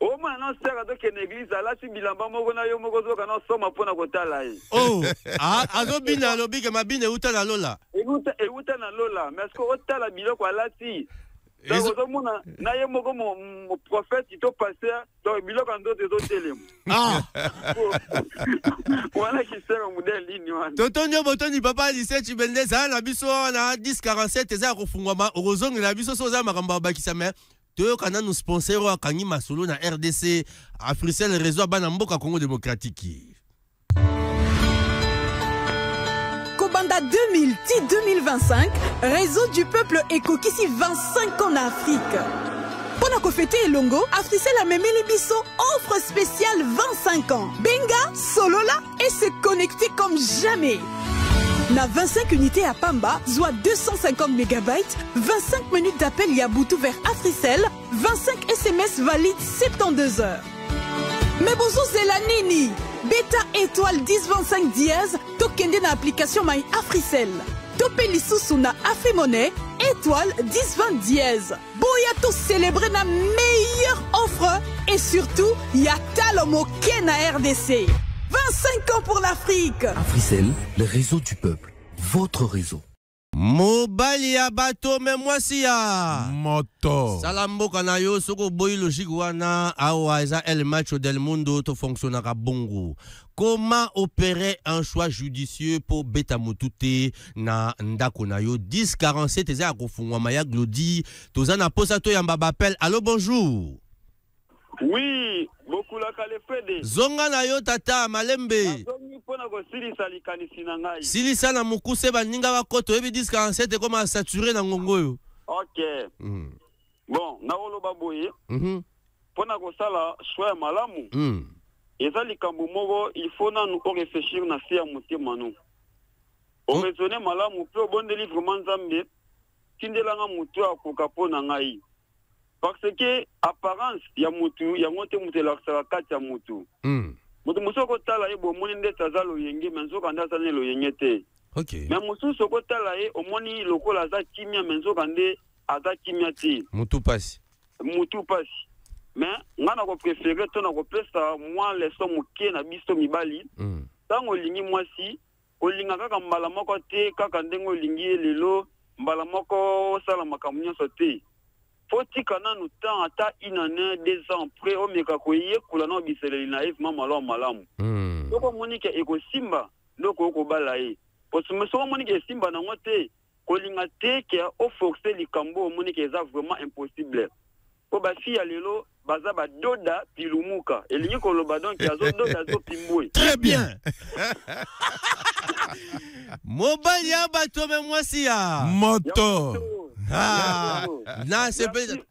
o mana sera donc en église ala si bilamba moko na yo moko zoka na soma pona kotala yi. Oh, azobina lobi ke mabine uta na lola. Uta na lola, mais est-ce que otala biloko ala si donc ozomona na ye moko mo prophète ito pasteur donc biloko ndo tezo telem. Wana ki sera modèle lini wana. Totonyo botoni papa lycée Chibende za na biso na 10:47 eza kofungwama orozongi na biso soza makamba bakisa me to kana nous sponsor wa kangi masolo na RDC Africell réseau bana mboka Congo démocratique. Kobanda 2010-2025, Réseau du Peuple Ekokisi 25 ans en Afrique. Pendant qu'on fêtait Elongo, Africell a même Bisso offre spéciale 25 ans. Benga, Solola et se connecter comme jamais. Na 25 unités à Pamba, soit 250 MB, 25 minutes d'appel Yabutu vers Africell, 25 SMS valides 72 heures. Mais bonjour c'est la Nini. Beta étoile 1025 dièse, tokende na application My Africell. Topeli sous na Afrimonnaie, étoile 1020 dièse. Boya to célébrer na meilleure offre et surtout, ya talomo ken na RDC. 25 ans pour l'Afrique. Africell, le réseau du peuple. Votre réseau. Mobali ya bato me mwasi ya Moto. Salamboka na yo soko boy logique wana awa eza el macho del mundo to fonctionnera bongo. Comment opérer un choix judicieux pour beta mutute na ndako na yo 1047 eza kofungwa maya glodi toza na posa to ya mbabapel. Allô, bonjour. Oui, beaucoup la kalefede. Zonga na yo tata malembe. Zongi pona ko silisa likanisi na ngai. Silisa na mukuse baninga bakoto ebi 1047 koma saturé na ngongo yo. OK. Bon, na oloba boye. Pona ko sala choix malamu. Eza likambo moko il faut na nous réfléchir na sia motema nous. On raisonner malamu pe bonde livrement nzambe. Tindelanga mutu akoka pona ngai. Parce que apparence ya mutu ya ngote mutu la kati ya mutu. Mutu musoko tala ye bo moni ndeta za lo yenge menzo kanda za ne lo yengete. OK. Mais musu soko tala ye omoni lokola za kimia menzo kande aza kimia ti. Mutu pasi. Mais ngana ko préférer to na ko pesa moi leçon muke na biso mibali. Tango lingi mwasi olinga kaka mbala moko te kaka ndengo lingi lelo mbala moko sala makambo nyonso te. Foti kana nous temps ata inane 2 ans après o meka ko ye kula no bisele naïf mama lo malamu. Doko monike eko simba doko ko balaye. Parce que so monike simba na ngote ko linga te ke o forcer likambo monike eza vraiment impossible. Ko ba fi ya lelo baza ba doda pilumuka elingi ko loba donc azo doda zo pimbwe. Très bien. Mobali ya bato me mwasi ya Moto. Na sepeli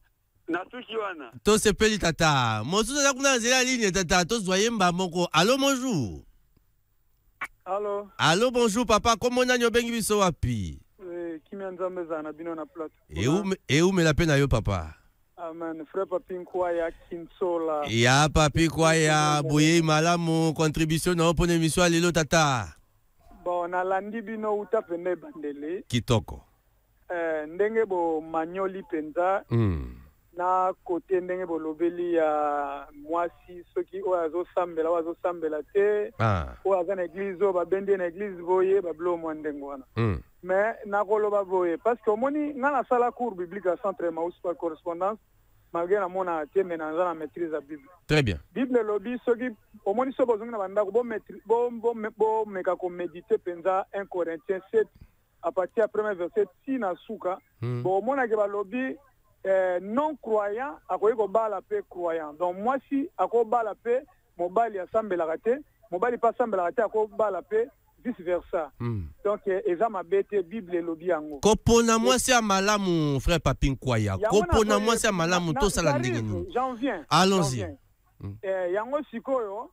na tuki wana to sepeli tata mosu za kuna zela ligne tata to zoyemba moko. Allô, bonjour. Allô, bonjour papa, comment nanyo bengi biso wapi? Kimia nzambe zana bino na plateau. Et où me la peine yo papa? Amen, frère papi Nkwaya Kinsola. Ya papi Kwaya boye malamu contribution na opone émission lelo tata. Bon, na landi bino uta pende bandele. Kitoko. Ndenge bo manyoli penza. Na kote ndenge bo lobeli ya mwasi soki o azo sambela te. O aza na église o ba bende na église boye ba blo mo ndengo wana. Mais na koloba boye parce que omoni ngana sala cours biblique à centre Maus par correspondance malgré na mona te menanza na maîtrise la Bible. Très bien. Bible lobi soki omoni so bozonga na banda ko bo meka ko méditer penza 1 Corinthiens 7 à partir du premier verset si na suka bo mona ke ba lobi non croyant akoyi ko bala pe croyant. Donc moi si ako bala pe mobali asambela te mobali pas sambela te ako bala pe vice versa. Donc ezama bete Bible lobi yango. Kopona mwasi ya malamu frère papi Nkwaya. Kopona mwasi ya malamu to sala ndenge ni. J'en viens. Allons-y. Yango sikoyo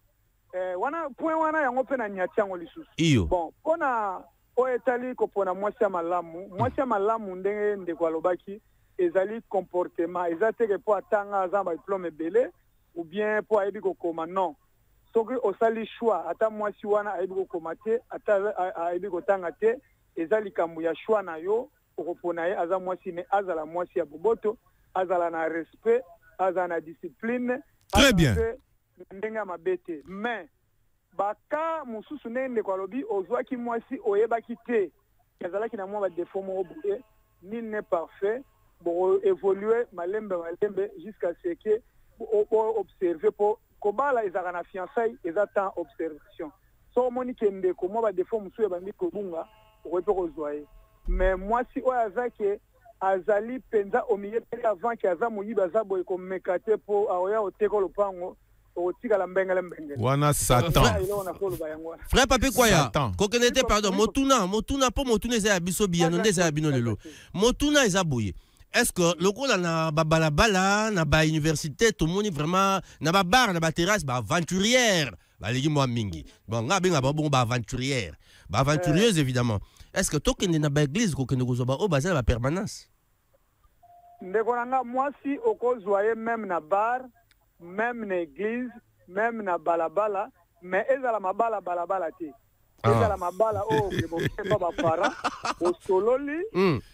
wana point wana yango pe na nyati yango lisusu. Iyo. Bon, pona o etali kopona mwasi ya malamu ndenge ndeko alobaki ezali comportement ezateke po atanga azamba diplôme belé ou bien po ayebi kokoma non. Soki osali choix ata mwasi wana ayebi kokoma te ata ayebi kotanga te ezali kambu ya choix na yo okopona ye aza mwasi ne azala mwasi ya boboto azala na respect azala na discipline. Très bien. Ndenge mabete mais baka mususu nende kwa lobi ozwaki mwasi oyebaki te yazalaki na mwa ba défaut mo boye nul n'est parfait bon évoluer malembe jusqu'à ce que observer pour kobala ezaka na fiançailles ezata observation so monique ndeko mo ba défaut musu ya bandi kobunga okope kozwaye mais mwasi oyo azaki azali penza omiye pe avant que aza moyiba aza boye ko mekate po aoya oteko lopango otika la mbengele wana Satan. Frère papi Kwaya kokenete pardon motuna po motuna eza ya biso biyano ndeza ya bino lelo motuna eza boye. Est-ce que le coup na balabala na ba université tout le monde vraiment na ba bar na ba terrasse ba aventurière ba ligi moi mingi bon nga benga ba bon ba aventurière ba aventureuse évidemment. Est-ce que tokende na ba église ko kende ko ba o ba za ba permanence ndeko nanga mwasi okozwaye même na bar même na église même na balabala mais ezala mabala balabala te ezala mabala o ke bo ba ba para o sololi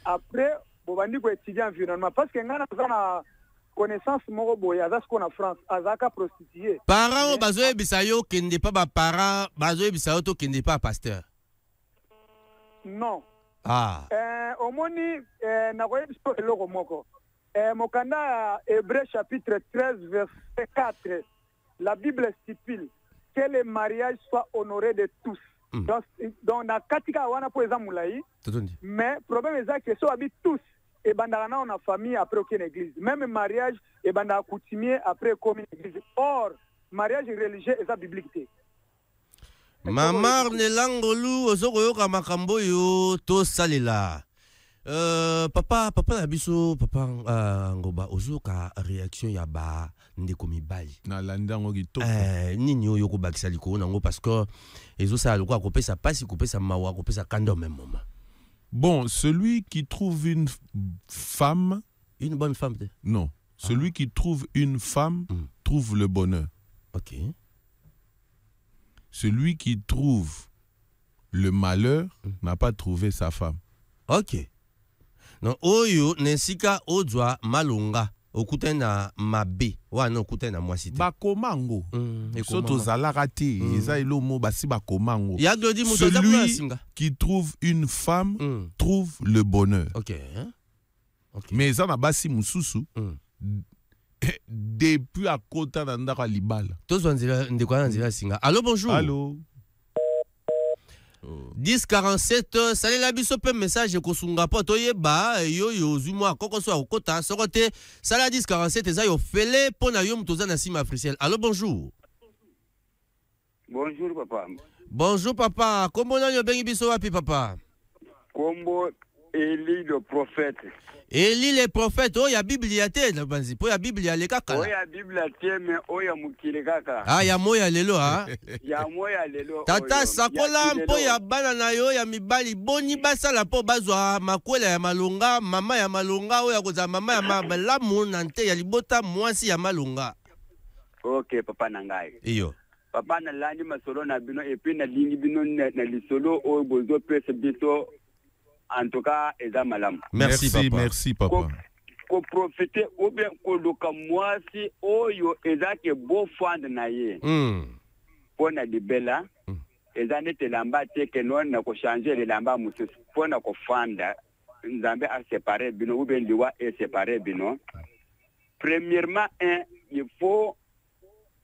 après bobandi ko étudier environnement parce que ngana za connaissance moko boye aza siko na France azaka prostituée. Parents bazoye bisayo kende pas ba parents bazoye bisayo to kende pas pasteur. Non. Ah. Omoni nakoye biso eloko moko. Mokanda Hébreux chapitre 13 verset 4. La Bible stipule que le mariage soit honoré de tous. Donc na katika wana po eza mulai. Mais problème est que so habite tous et bandana on a famille après aucune église. Même mariage et bandana coutumier après comme église. Or mariage religieux est biblique. Mamar nelangolu ozokoyoka makambo yo to salela. Papa na biso papa ngoba ozoka réaction ya ba ndeko mibali. Na landango kitoko. Nini yo ko bakisa liko nango parce que ezo sa lokwa kopesa pasi kopesa mawa kopesa kando au même moment. Bon, celui qui trouve une femme, une bonne femme peut-être. Non, celui qui trouve une femme trouve le bonheur. OK. Celui qui trouve le malheur n'a pas trouvé sa femme. OK. Non, oyo nensika odwa malunga okutena mabe wana okutena mwasite. Bakomango. Soto zalarati eza ilomo basi bakomango. Ya glodi muto celui qui trouve une femme trouve le bonheur. OK. Mais ça na basi mususu. Depuis à kota na ndaka libala. Tozwanzela ndekwana nzela singa. Allô, bonjour. Allô. 1047 salut la biso pe message ko sunga po to yeba yo zuma koko so akota sokote sala 1047 eza yo fele pona yo mtoza na sima Africell. Allô, bonjour. Bonjour papa. Bonjour papa. Kombo na yo bengi biso wapi papa? Kombo Eli le prophète. Eli le prophète oh ya Biblia te na banzi po ya Biblia le kaka. Oh ya Biblia te me oh ya mukile kaka. Ah ya moya lelo ha. Ya moya lelo. Tata sakola mpo ya bana na yo ya mibali boni basala po bazwa makwela ya malunga mama ya malunga oya koza mama ya mabalamu nante ya libota mwasi ya malunga. OK papa nangai. Iyo. Papa na landi masolo na bino et puis na lingi bino na lisolo o bozo pese biso. En tout cas, merci papa. Merci papa. Ko profiter ou bien ko loka mwasi oyo ezake beau fond na ye. Pona di bela. Ezane te lamba te ke non na ko changer le lamba musu. Pona ko fanda nzambe a séparer bino ou bien liwa est séparer bino. Premièrement, il faut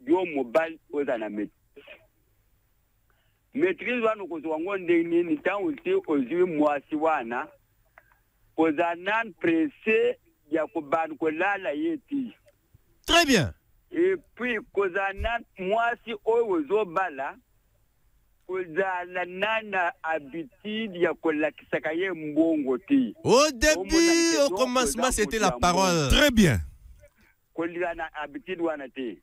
yo mobile ozana met. Maîtrise wana kozwango ndeni ni tanguti ozwi mwasi wana kozanan pressé ya kuban kolala yeti. Très bien. Et puis kozanan mwasi ozo bala kozala nana habitude ya kolakisaka ye mbongo ti. Au début, au commencement, c'était la parole. Très bien. Kolana habitude wana ti.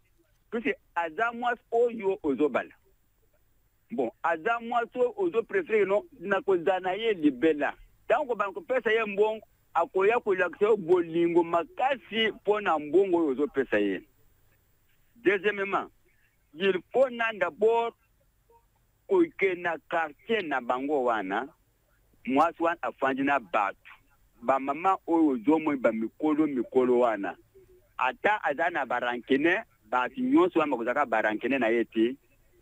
Parce aza mwasi oyo ozo bala. Bon, aza mwaso ozo préféré non na kozana ye libela. Tango banko pesa ye mbongo akoya kolakisa bolingo makasi pona mbongo ozo pesa ye. Deuxièmement, il faut d'abord que na quartier na bango wana mwasi wana afandi na batu. Ba mama ozo mo ba mikolo wana. Ata azana barankene ba nyonso wana kozaka barankene na yeti.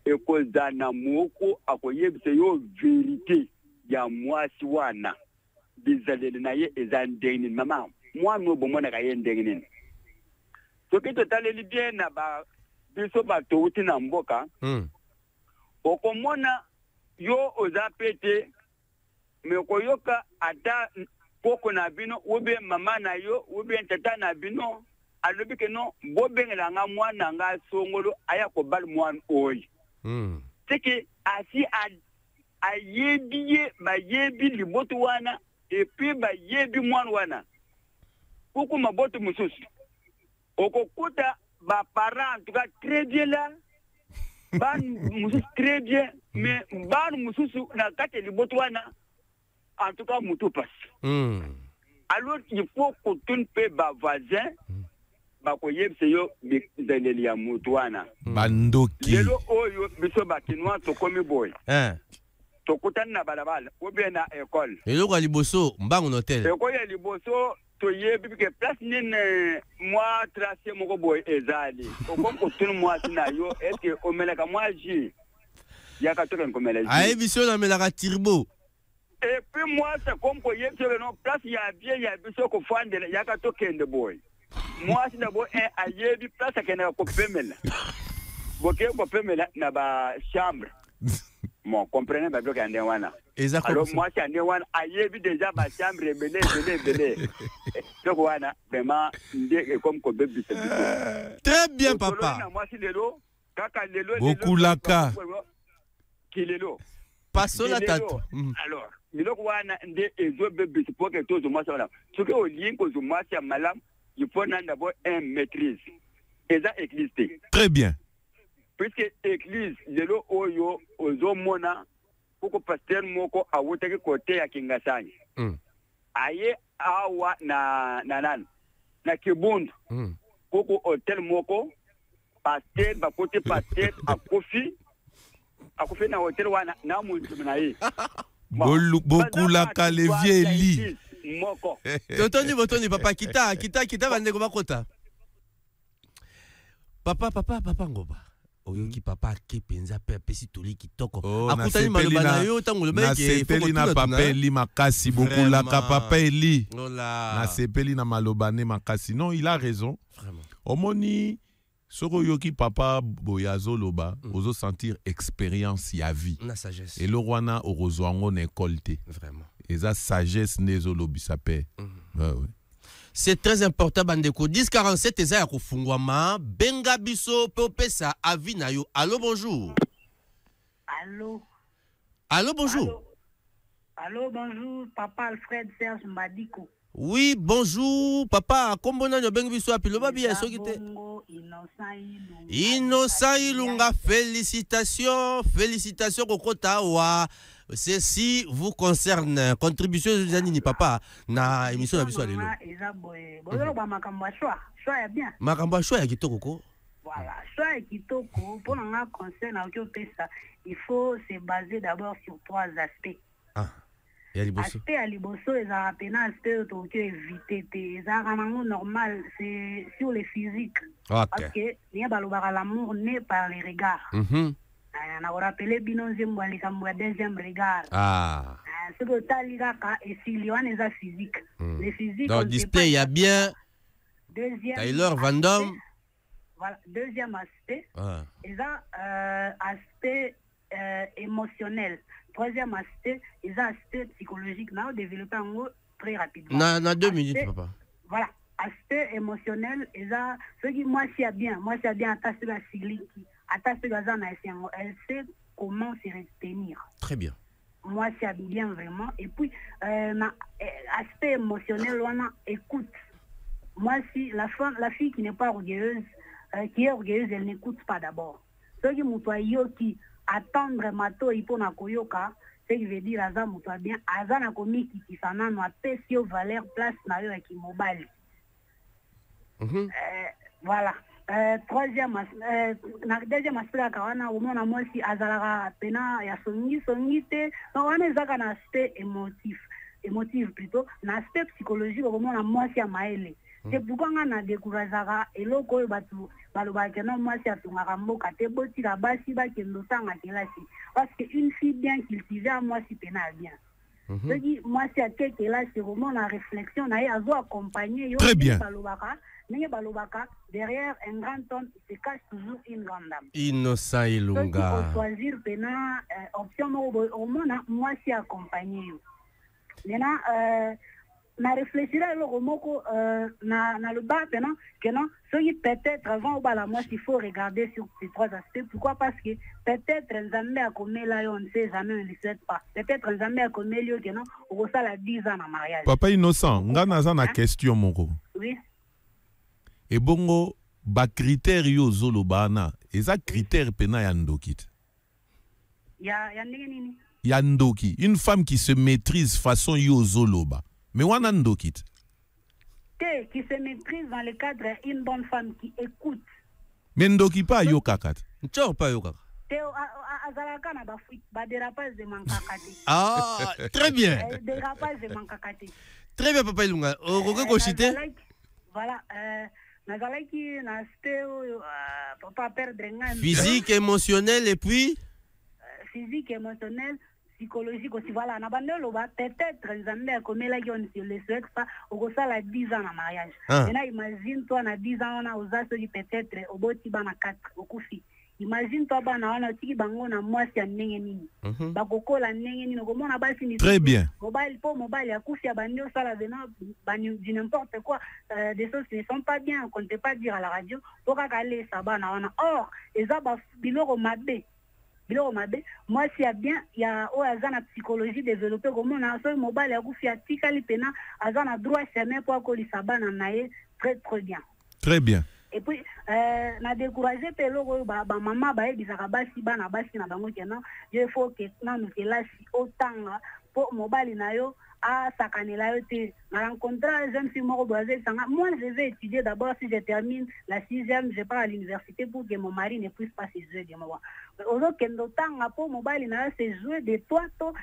Ekozana moko akoyebisa yo vérité ya mwasi wana bizaleli na ye ezandeni mama mwana obomona ka ye ndengeni soki totaleli bien na ba biso bato uti na mboka okomona yo oza pete me koyoka ata koko na bino ube mama na yo ube tata na bino alobi ke no bobengela nga mwana nga songolo aya ko bal mwana oyi. C'est que asi a yebi liboto wana et puis ba yebi mwana wana. Kuku maboto mususu. Okokuta ba parents en tout cas très bien là. Ban mususu très bien mais ban mususu na kate liboto wana en tout cas mutu passe. Alors il faut que tu pe ba voisin bakoyebise yo bizaleli ya mutu wana bandoki lelo oyo biso bakinwa tokomi boy tokutana na balabala ou bien na école eloko liboso mbangu hotel eko ya liboso to ye bi ke place nin moi tracé moko boy ezali o kom ko tun moi sina yo est que o melaka moi ji ya ka to ko melaka ay biso na melaka turbo et puis moi c'est comme ko ye sur non place ya bien ya biso ko fande ya ka to kende boy moi sina boy a ye bi place ke na ko pemela boke ko pemela na ba chambre mon comprenez ba bloqué ande wana alors moi c'est ande wana aye bi déjà ba chambre belé donc wana vraiment ndé comme ko bébé très bien papa moi si lelo kaka lelo beaucoup laka ki lelo passo la tête alors lelo wana ndé ezo bébé pour que tout moi ça là ce que au lien ko moi c'est malam il faut d'abord un maîtrise et ça exister très bien. Puisque l'église, lelo oyo ozo mona poko pasteur moko awutaki kote ya Kingasani. Aye awa na Kibundu. Poko hotel moko pasteur ba kote pasteur akufi na hotel wana na muntu na ye. Beaucoup la Levier li. Moko. Totoni papa kita bandeko bakota. Papa ngoba. Oyoki papa ke penza pe pesi toli kitoko akutani maloba na yo tango le mec sepeli na papeli makasi beaucoup la papa eli na sepeli na maloba ne makasi non il a raison vraiment omoni soko yoki papa boyazo loba ozo sentir expérience ya vie na sagesse et le rwana orozwango na école te vraiment eza sagesse nezo lobisa pe ouais. C'est très important bandeko 1047 eza ya kufungwama benga biso pe opesa avis na yo. Allô bonjour. Allô bonjour. Allô bonjour papa Alfred Serge Madiko. Oui bonjour papa kombo na benga biso apilo babi ya soki te. Innocent Ilunga félicitations kokota wa. Ceci vous concerne. Contribution de Janini papa na émission na biso lelo. Makambo choix ya kitoko ko. Voilà, choix ya kitoko pour nga concerne au pesa, il faut se baser d'abord sur trois aspects. Aspect à liboso les arapena aspect to que éviter te zarango normal c'est sur le physique. Okay. Parce que ni balobara l'amour né par les regards. On a rappelé binonzembo alikambo deuxième regard. Ce que taligaka et si lion est physique. Les physiques. Dans le display il y a bien Tyler Van Damme. Voilà, deuxième aspect. Et ça aspect émotionnel. Troisième aspect, et ça aspect psychologique. Nous développons en gros très rapidement. Na 2 minutes papa. Voilà, aspect émotionnel et ça ce qui moi c'est bien attaché la siliki. Elle sait comment se retenir. Très bien. Moi, c'est bien vraiment. Et puis, aspect émotionnel, on a écoute. Moi, si la fille qui n'est pas orgueilleuse, qui est orgueilleuse, elle n'écoute pas d'abord. Ce qui m'outoie qui attendre mato ipo na koyoka, ce qui veut dire aza m'outoie bien, aza na komi qui s'en a no apesio valeur place na yo qui mobile. Voilà. Deuxième aspect la kawana au moins moi si azalaka pena ya songi te donc on est à un aspect émotif plutôt un aspect psychologique au moins moi si amaele c'est pourquoi on a découvert eloko oyo batu balobaka non moi si atungaka mboka te boti la basi ba kendo tanga kelasi parce que une fille bien cultivée moi si pena bien. Moi si à quelque là c'est vraiment la réflexion na azo accompagner yo balobaka derrière un grand homme se cache toujours une grande dame. Innocent Ilunga. Il faut choisir pena option au moins moi si accompagner yo. Maintenant na réfléchir au moko na le bas pena que non ce qui peut-être avant bala moi il faut regarder sur ces trois aspects. Pourquoi? Parce que peut-être Nzambe a commis là on ne sait jamais, on ne sait pas. Peut-être Nzambe a commis lieu que non au ça la 10 ans en mariage. Papa Innocent, ngana za na question moko. Oui. Et bongo ba critère yo zolobana, eza critère pena ya ndokit. Ya nini? Ya ndoki, une femme qui se maîtrise façon yo zoloba. Mais wana ndokit. Qui se maîtrise dans le cadre d'une bonne femme qui écoute. Mais ndoki pas yo kakat. Nchor pas yo kakat. Azalaka na ba dérapage de mankakati. Ah, très bien. Dérapage de mankakati. Très bien, Papa Ilunga. Okoke koshite? Voilà. Nazalaki na aspect papa perdre ngami. Physique, émotionnel et puis? Physique, émotionnel, psychologique aussi. Voilà. Na bandelo ba peut-être nzambe akomela ki on le souhaite pas au ça la 10 ans na mariage. Maintenant imagine toi na 10 ans on a ozaso qui peut-être oboti bana 4 okufi. Imagine toi bana wana tiki bango na mwasi ya ndenge nini. Bakokola ndenge nini komona basi ni. Très bien. Mobile ya kufi ya bandio sala venant du n'importe quoi des choses qui ne sont pas bien qu'on ne peut pas dire à la radio pour caler ça bana wana. Or eza ba biloko mabe. Moi si y a bien il y a azana psychologie développée komona so mobile ya kufi ya tikali pena azana droit chemin pour kolisa bana nae très bien. Très bien. Et puis, na découragé peloko ba maman ba ebisaka basi bana basi na bango kenan il faut que nanu kelasi otanga pour mobile na yo a sakanela yo te na rencontre jeune fille moko boisé sanga moi je vais étudier d'abord si je termine la 6e je pars à l'université pour que mon mari ne puisse pas se jouer de moi ozo kendo tanga pour mobile na yo se jouer de toi to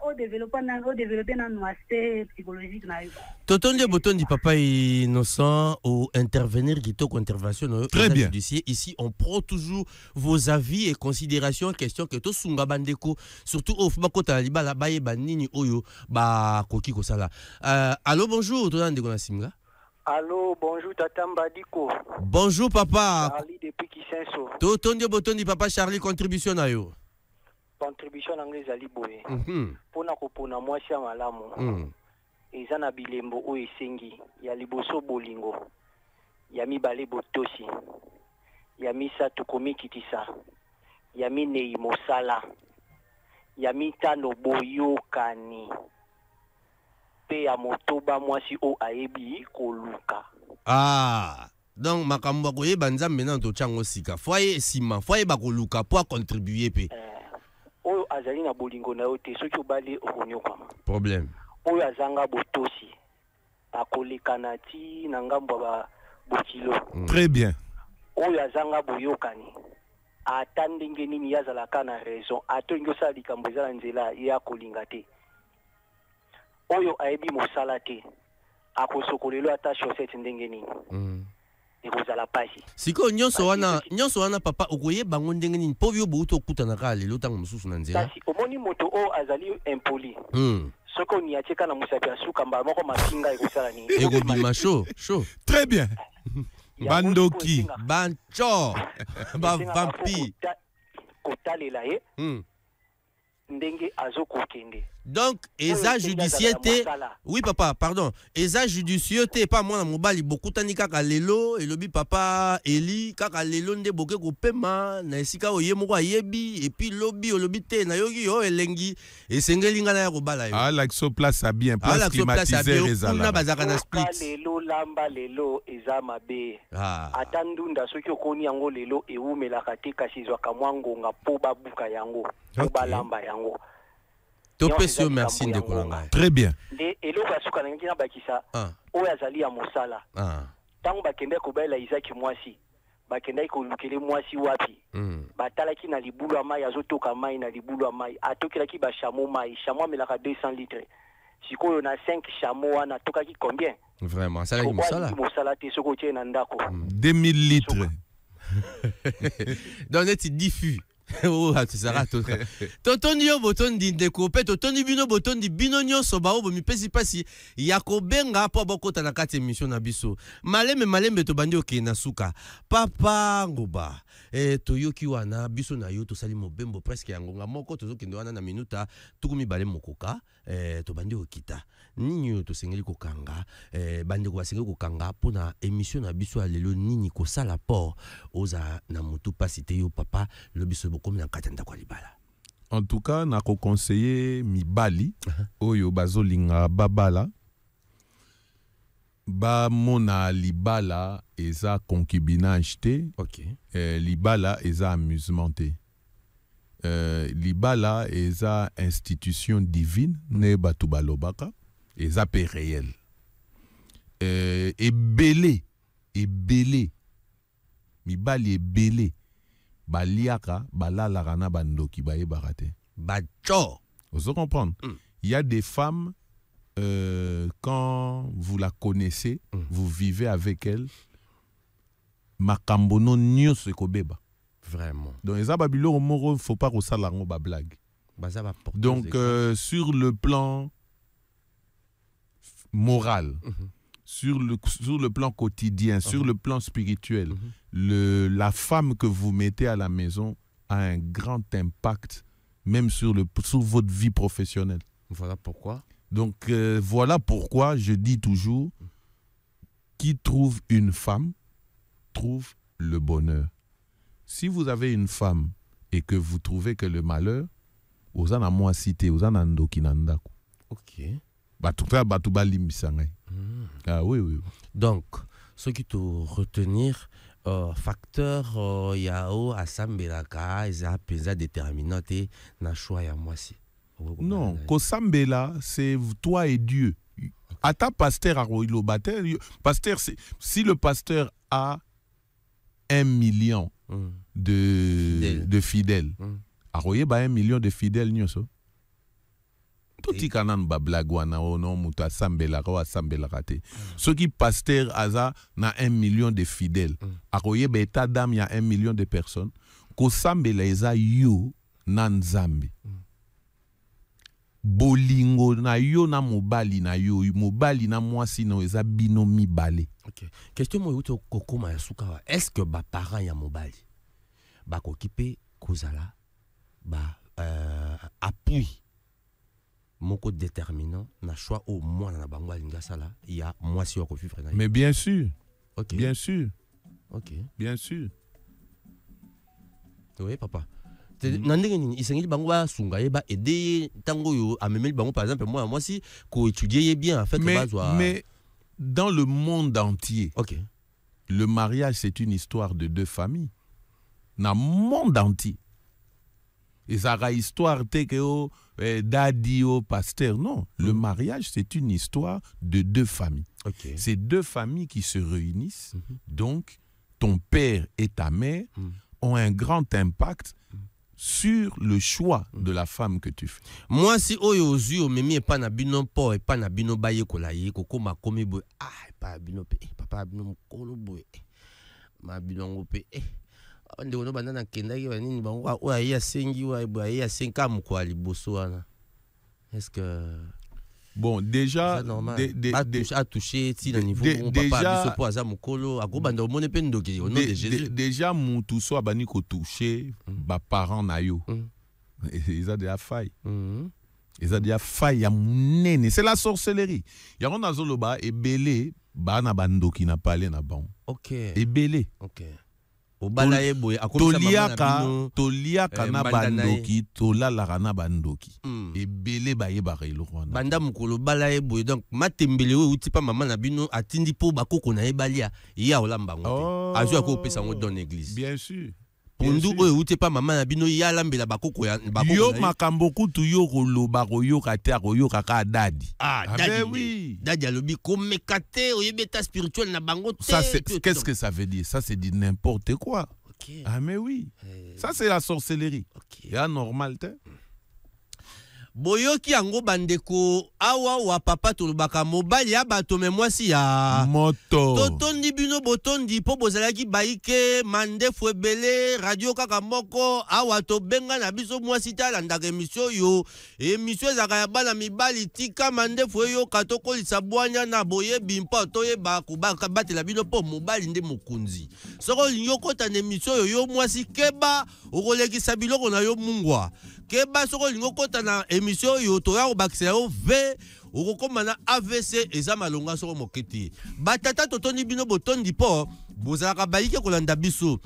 au développement na aspect psychologique na yo Totondi Botondi Papa Innocent ou intervenir kitoko intervention très bien judiciaire. Ici on prend toujours vos avis et considérations question que to sunga bandeko surtout au bakota libala baye banini oyo ba koki ko sala. Allô bonjour Totondi Gonasimga. Allô bonjour Tata Mbadiko. Bonjour papa. Charlie depuis Kisenso. Totondi Botondi Papa Charlie contribution na yo. Contribution anglaise ali boye. Pona kopona mwasi ya malamu. Eza na bilembo oyo esengi ya liboso bolingo ya mibale botosi ya misato komikitisa ya minei mosala ya mitano boyokani pe ya motoba mwasi o ayebi koluka. Donc makambo koyeba nzambe na to chango sika foye sima foye bakoluka pour contribuer pe oyo azali na bolingo na yo te soki obali okonyokama problème oyo azanga botosi akolekana ti na ngambo ba bokilo. Très bien. Oyo azanga boyokani ata ndenge nini yazalaka na raison atongi osala likambo eza na nzela ya kolinga te oyo ayebi mosala te akosokolelo ata chaussette ndenge nini ekozala pasi siko nyonso wana papa okoyeba ngo ndenge nini po byo bouto okutana ka lelo tango mususu na nzela kasi omoni moto o azali impoli soko ni atika na musapi asuka mba moko mapinga ekosala ni ekobima chaud très bien bandoki bancho ba vampire kotalela ye ndenge azokokende. Donc eza judiciaire oui papa pardon eza judiciaire pas moi na mobali beaucoup tani kaka lelo elobi papa Eli kaka lelo nde boke ko pema na esika oye moko ayebi et puis lobi olobi te na yoki yo elengi esengeli ngana ya ko bala yo like so place à bien place climatisée ezala na bazaka na split lelo lamba lelo eza mabe atandunda soki okoni yango lelo eumelaka te kasi zwaka mwangonga po babuka yango po balamba yango. Merci de Kolanga. Très bien. Et l'eau va souka na bakisa. O azali ya mosala. Tango bakende ko bela Isaac mwasi. Bakende ko lukele mwasi wapi. Batalaki na libulu ya mai azotoka mai na libulu ya mai. Atokelaki ba chameau mai. Chameau melaka 200 litres. Sikoyo na 5 chameau wana tokaki combien? Vraiment, ça la mosala. Mosala te soko tie na ndako. 2000 litres. Donc c'est diffus. Oh, tu seras tout. Totondi yo botondi ndekopé, totondi bino botondi bino nyonso ba obo mi pesi pasi yakobenga po bokota na kati émission na biso. Malembe to bandi okena suka. Papa ngoba. Toyoki wana biso na yo to sali mobembo presque yangonga moko tozokende wana na minuta tukumi bale mokoka to bandi okita. Nini to sengeli kokanga bandi ko basengeli kokanga pona émission na biso alelo nini ko sala port oza na mutu pasite yo papa lo biso comme na katanda kwa libala. En tout cas, na ko conseiller mibali oyo bazolinga babala ba mona libala eza concubinage te. OK. Libala eza amusement te. Libala eza institution divine ne batu balobaka eza pe réel. Ebele mibali ebele baliaka balalaka na bandoki baye barate. Bacho. Vous comprenez? Il y a des femmes quand vous la connaissez, vous vivez avec elle, makambono nyonso ekobeba. Vraiment. Donc eza babilo moro faut pas que ça la ngo ba blague. Donc sur le plan moral, sur le plan quotidien, sur le plan spirituel, la femme que vous mettez à la maison a un grand impact même sur votre vie professionnelle. Voilà pourquoi. Donc voilà pourquoi je dis toujours, qui trouve une femme trouve le bonheur. Si vous avez une femme et que vous trouvez que le malheur, vous en avez moins cité, vous en avez ndokinandako. Ok. Ah oui, oui. Donc, ce qui te retenir, facteur yao asambelaka, isa pesa déterminante na choix ya moi si. Non, Kosambela, c'est toi et Dieu. À ta pasteur à Roilobater, pasteur, si le pasteur a 1 million de fidèles, à Royer, 1 million de fidèles, nyoso. Tout y kanan ba blagwana o non muta sambela ro asambela raté. Ce qui pasteur aza na 1 million de fidèles. À Royer, état d'âme, il y a 1 million de personnes. Kosambela eza yo nan zambi. Bolingo na yo na mobali na yo mobali na mwasi no eza bino mibale. OK. Question mo yuto kokoma ya sukawa. Est-ce que ba parents ya mobali ba kokipe kozala ba appui moko déterminant na choix au moins na bango alinga sala il y a mwasi wa kofifre na. Mais bien sûr. OK. Bien sûr. OK. Bien sûr. Oui papa. Nandenge nini isengeli bango ba sunga yeba aider tango yo amemeli bango par exemple moi si ko étudier bien en fait mais dans le monde entier. OK. Le mariage c'est une histoire de deux familles. Dans le monde entier. Et ça a histoire teke daddy o pasteur non, le mariage c'est une histoire de deux familles. OK. C'est deux familles qui se réunissent. Donc ton père et ta mère ont un grand impact sur le choix de la femme que tu fais. Moi si oyo ozu memi e pa na bino po e pa na bino baye kolaye kokoma komi boy pa bino pe papa bino mokolo boy ma bino ngo pe ande ono banana kendaki banini bango o ya sengi wa ya 5 ans ko ali boso wana. Est-ce que bon déjà a touché si le niveau papa biso po aza mokolo akobanda omone pe ndoki au nom de Jésus. Déjà mutu so abani ko toucher ba parents na yo. Ils ont déjà failli. Ils ont déjà failli ya munene, c'est la sorcellerie. Ya on azoloba ebele ba na bandoki na parler na bon. OK. Ebele. OK. Obalaye boy toliaka na bandoki tolalaka na bandoki ebele baye barelo wana banda mukolo balaye boy donc matembele oyo uti pa mama na bino atindi po bakoko na ebalia ya olamba ngo te azu ko pesa ngo dans l'église. Bien sûr. Pondu oyo uti pa mama na bino ya lambela bakoko ya bakoko yo makambo kutu yo koloba koyo kata koyo kaka dadi. Dadi oui. Dadi alobi komekate oyebeta spirituel na bango te. Ça qu'est-ce que ça veut dire? Ça c'est dit n'importe quoi. OK. Ah mais oui. Ça c'est la sorcellerie. OK. Ya normal te. Boyoki yango bandeko awa wa papa tolobaka mobali ya bato me mwasi ya moto totondi bino botondi po bozalaki baike mandefu ebele radio kaka moko awa to benga na biso mwasi talandaka emission yo emission ezaka ya bana mibali tika mandefu yo katoko lisabwanya na boyebi mpo toyeba kubaka batela bino po mobali nde mokunzi soko linyo kota na emission yo mwasi keba okolekisa biloko na yo mungwa keba soko lingo kota na emission yo to ya obakisa yo ve okokoma na AVC eza malonga soko moketi batata totoni bino botondi po bozalaka bayike kolanda biso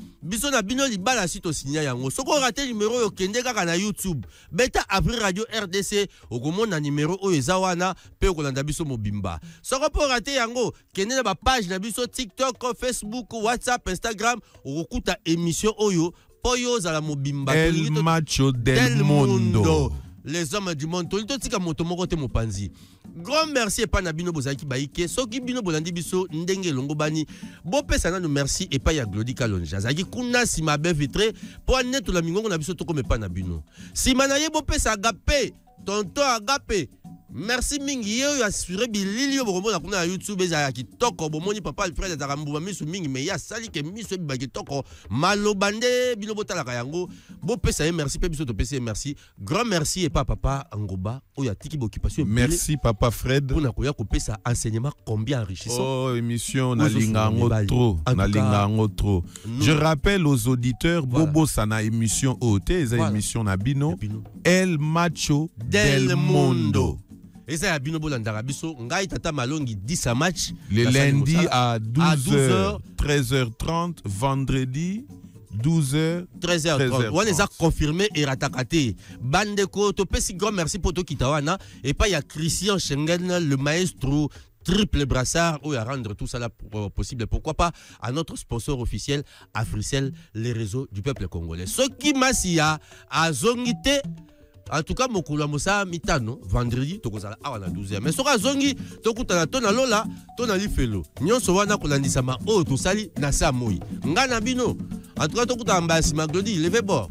na bino libala sito sinya yango soko rate numero yo kende kaka na YouTube beta April Radio RDC okomona numero oyo eza wana pe kolanda biso mobimba soko po rate yango kende na ba page na biso TikTok, Facebook, WhatsApp, Instagram okokuta émission oyo Poyo zala mobimba El macho del mundo. Les hommes du monde. Tolito tika moto moko te mopanzi. Grand merci et pas na bino bozaki baike. Soki bino bolandi biso ndenge longo bani. Bo pesa na no merci et pas ya Glody Kalonja. Zaki kuna sima be vitré po neto la mingongo na biso to comme pas na bino. Sima na ye bo pesa agape. Tonton agape. Merci mingi yo assuré bilili yo bomo na kuna YouTube eza kitoko bomoni papa Alfred atakambuba misu mingi me ya sali ke misu ba kitoko malobande bino botala kayango bo pesa merci pe biso to pesa merci grand merci et papa Ngoba oya tiki occupation merci papa Fred pour na koya ko pesa enseignement combien enrichissant oh émission na lingango trop na lingango trop je rappelle aux auditeurs bobo sana émission OT eza émission na bino El Macho del Mundo. Et ça, il y a Bolandara Bisso, Ngai Tata Malongi 10 à match. Le lundi à 12h, 13h30, vendredi 12h, 13h30. On les a confirmés et ratakate. Bandeko, Topesi, grand merci pour toi Kitawana. Et pas il y a Christian Schengen, le maestro. Triple brassard, où à rendre tout ça là possible. Pourquoi pas à notre sponsor officiel, Africell, les réseaux du peuple congolais. Ce qui m'a si à Zongité. En tout cas, Mokula Moussa Mitano, vendredi, Tokozala à la 12h. Mais sur Zongi, Tokutana Tona Lola, Tona Lifelo. Nyon Sowana Kolandisama, oh, tout sali, Nasa Moui. Ngana Bino. En tout cas, Tokuta Ambassi Maglodi, levez bord.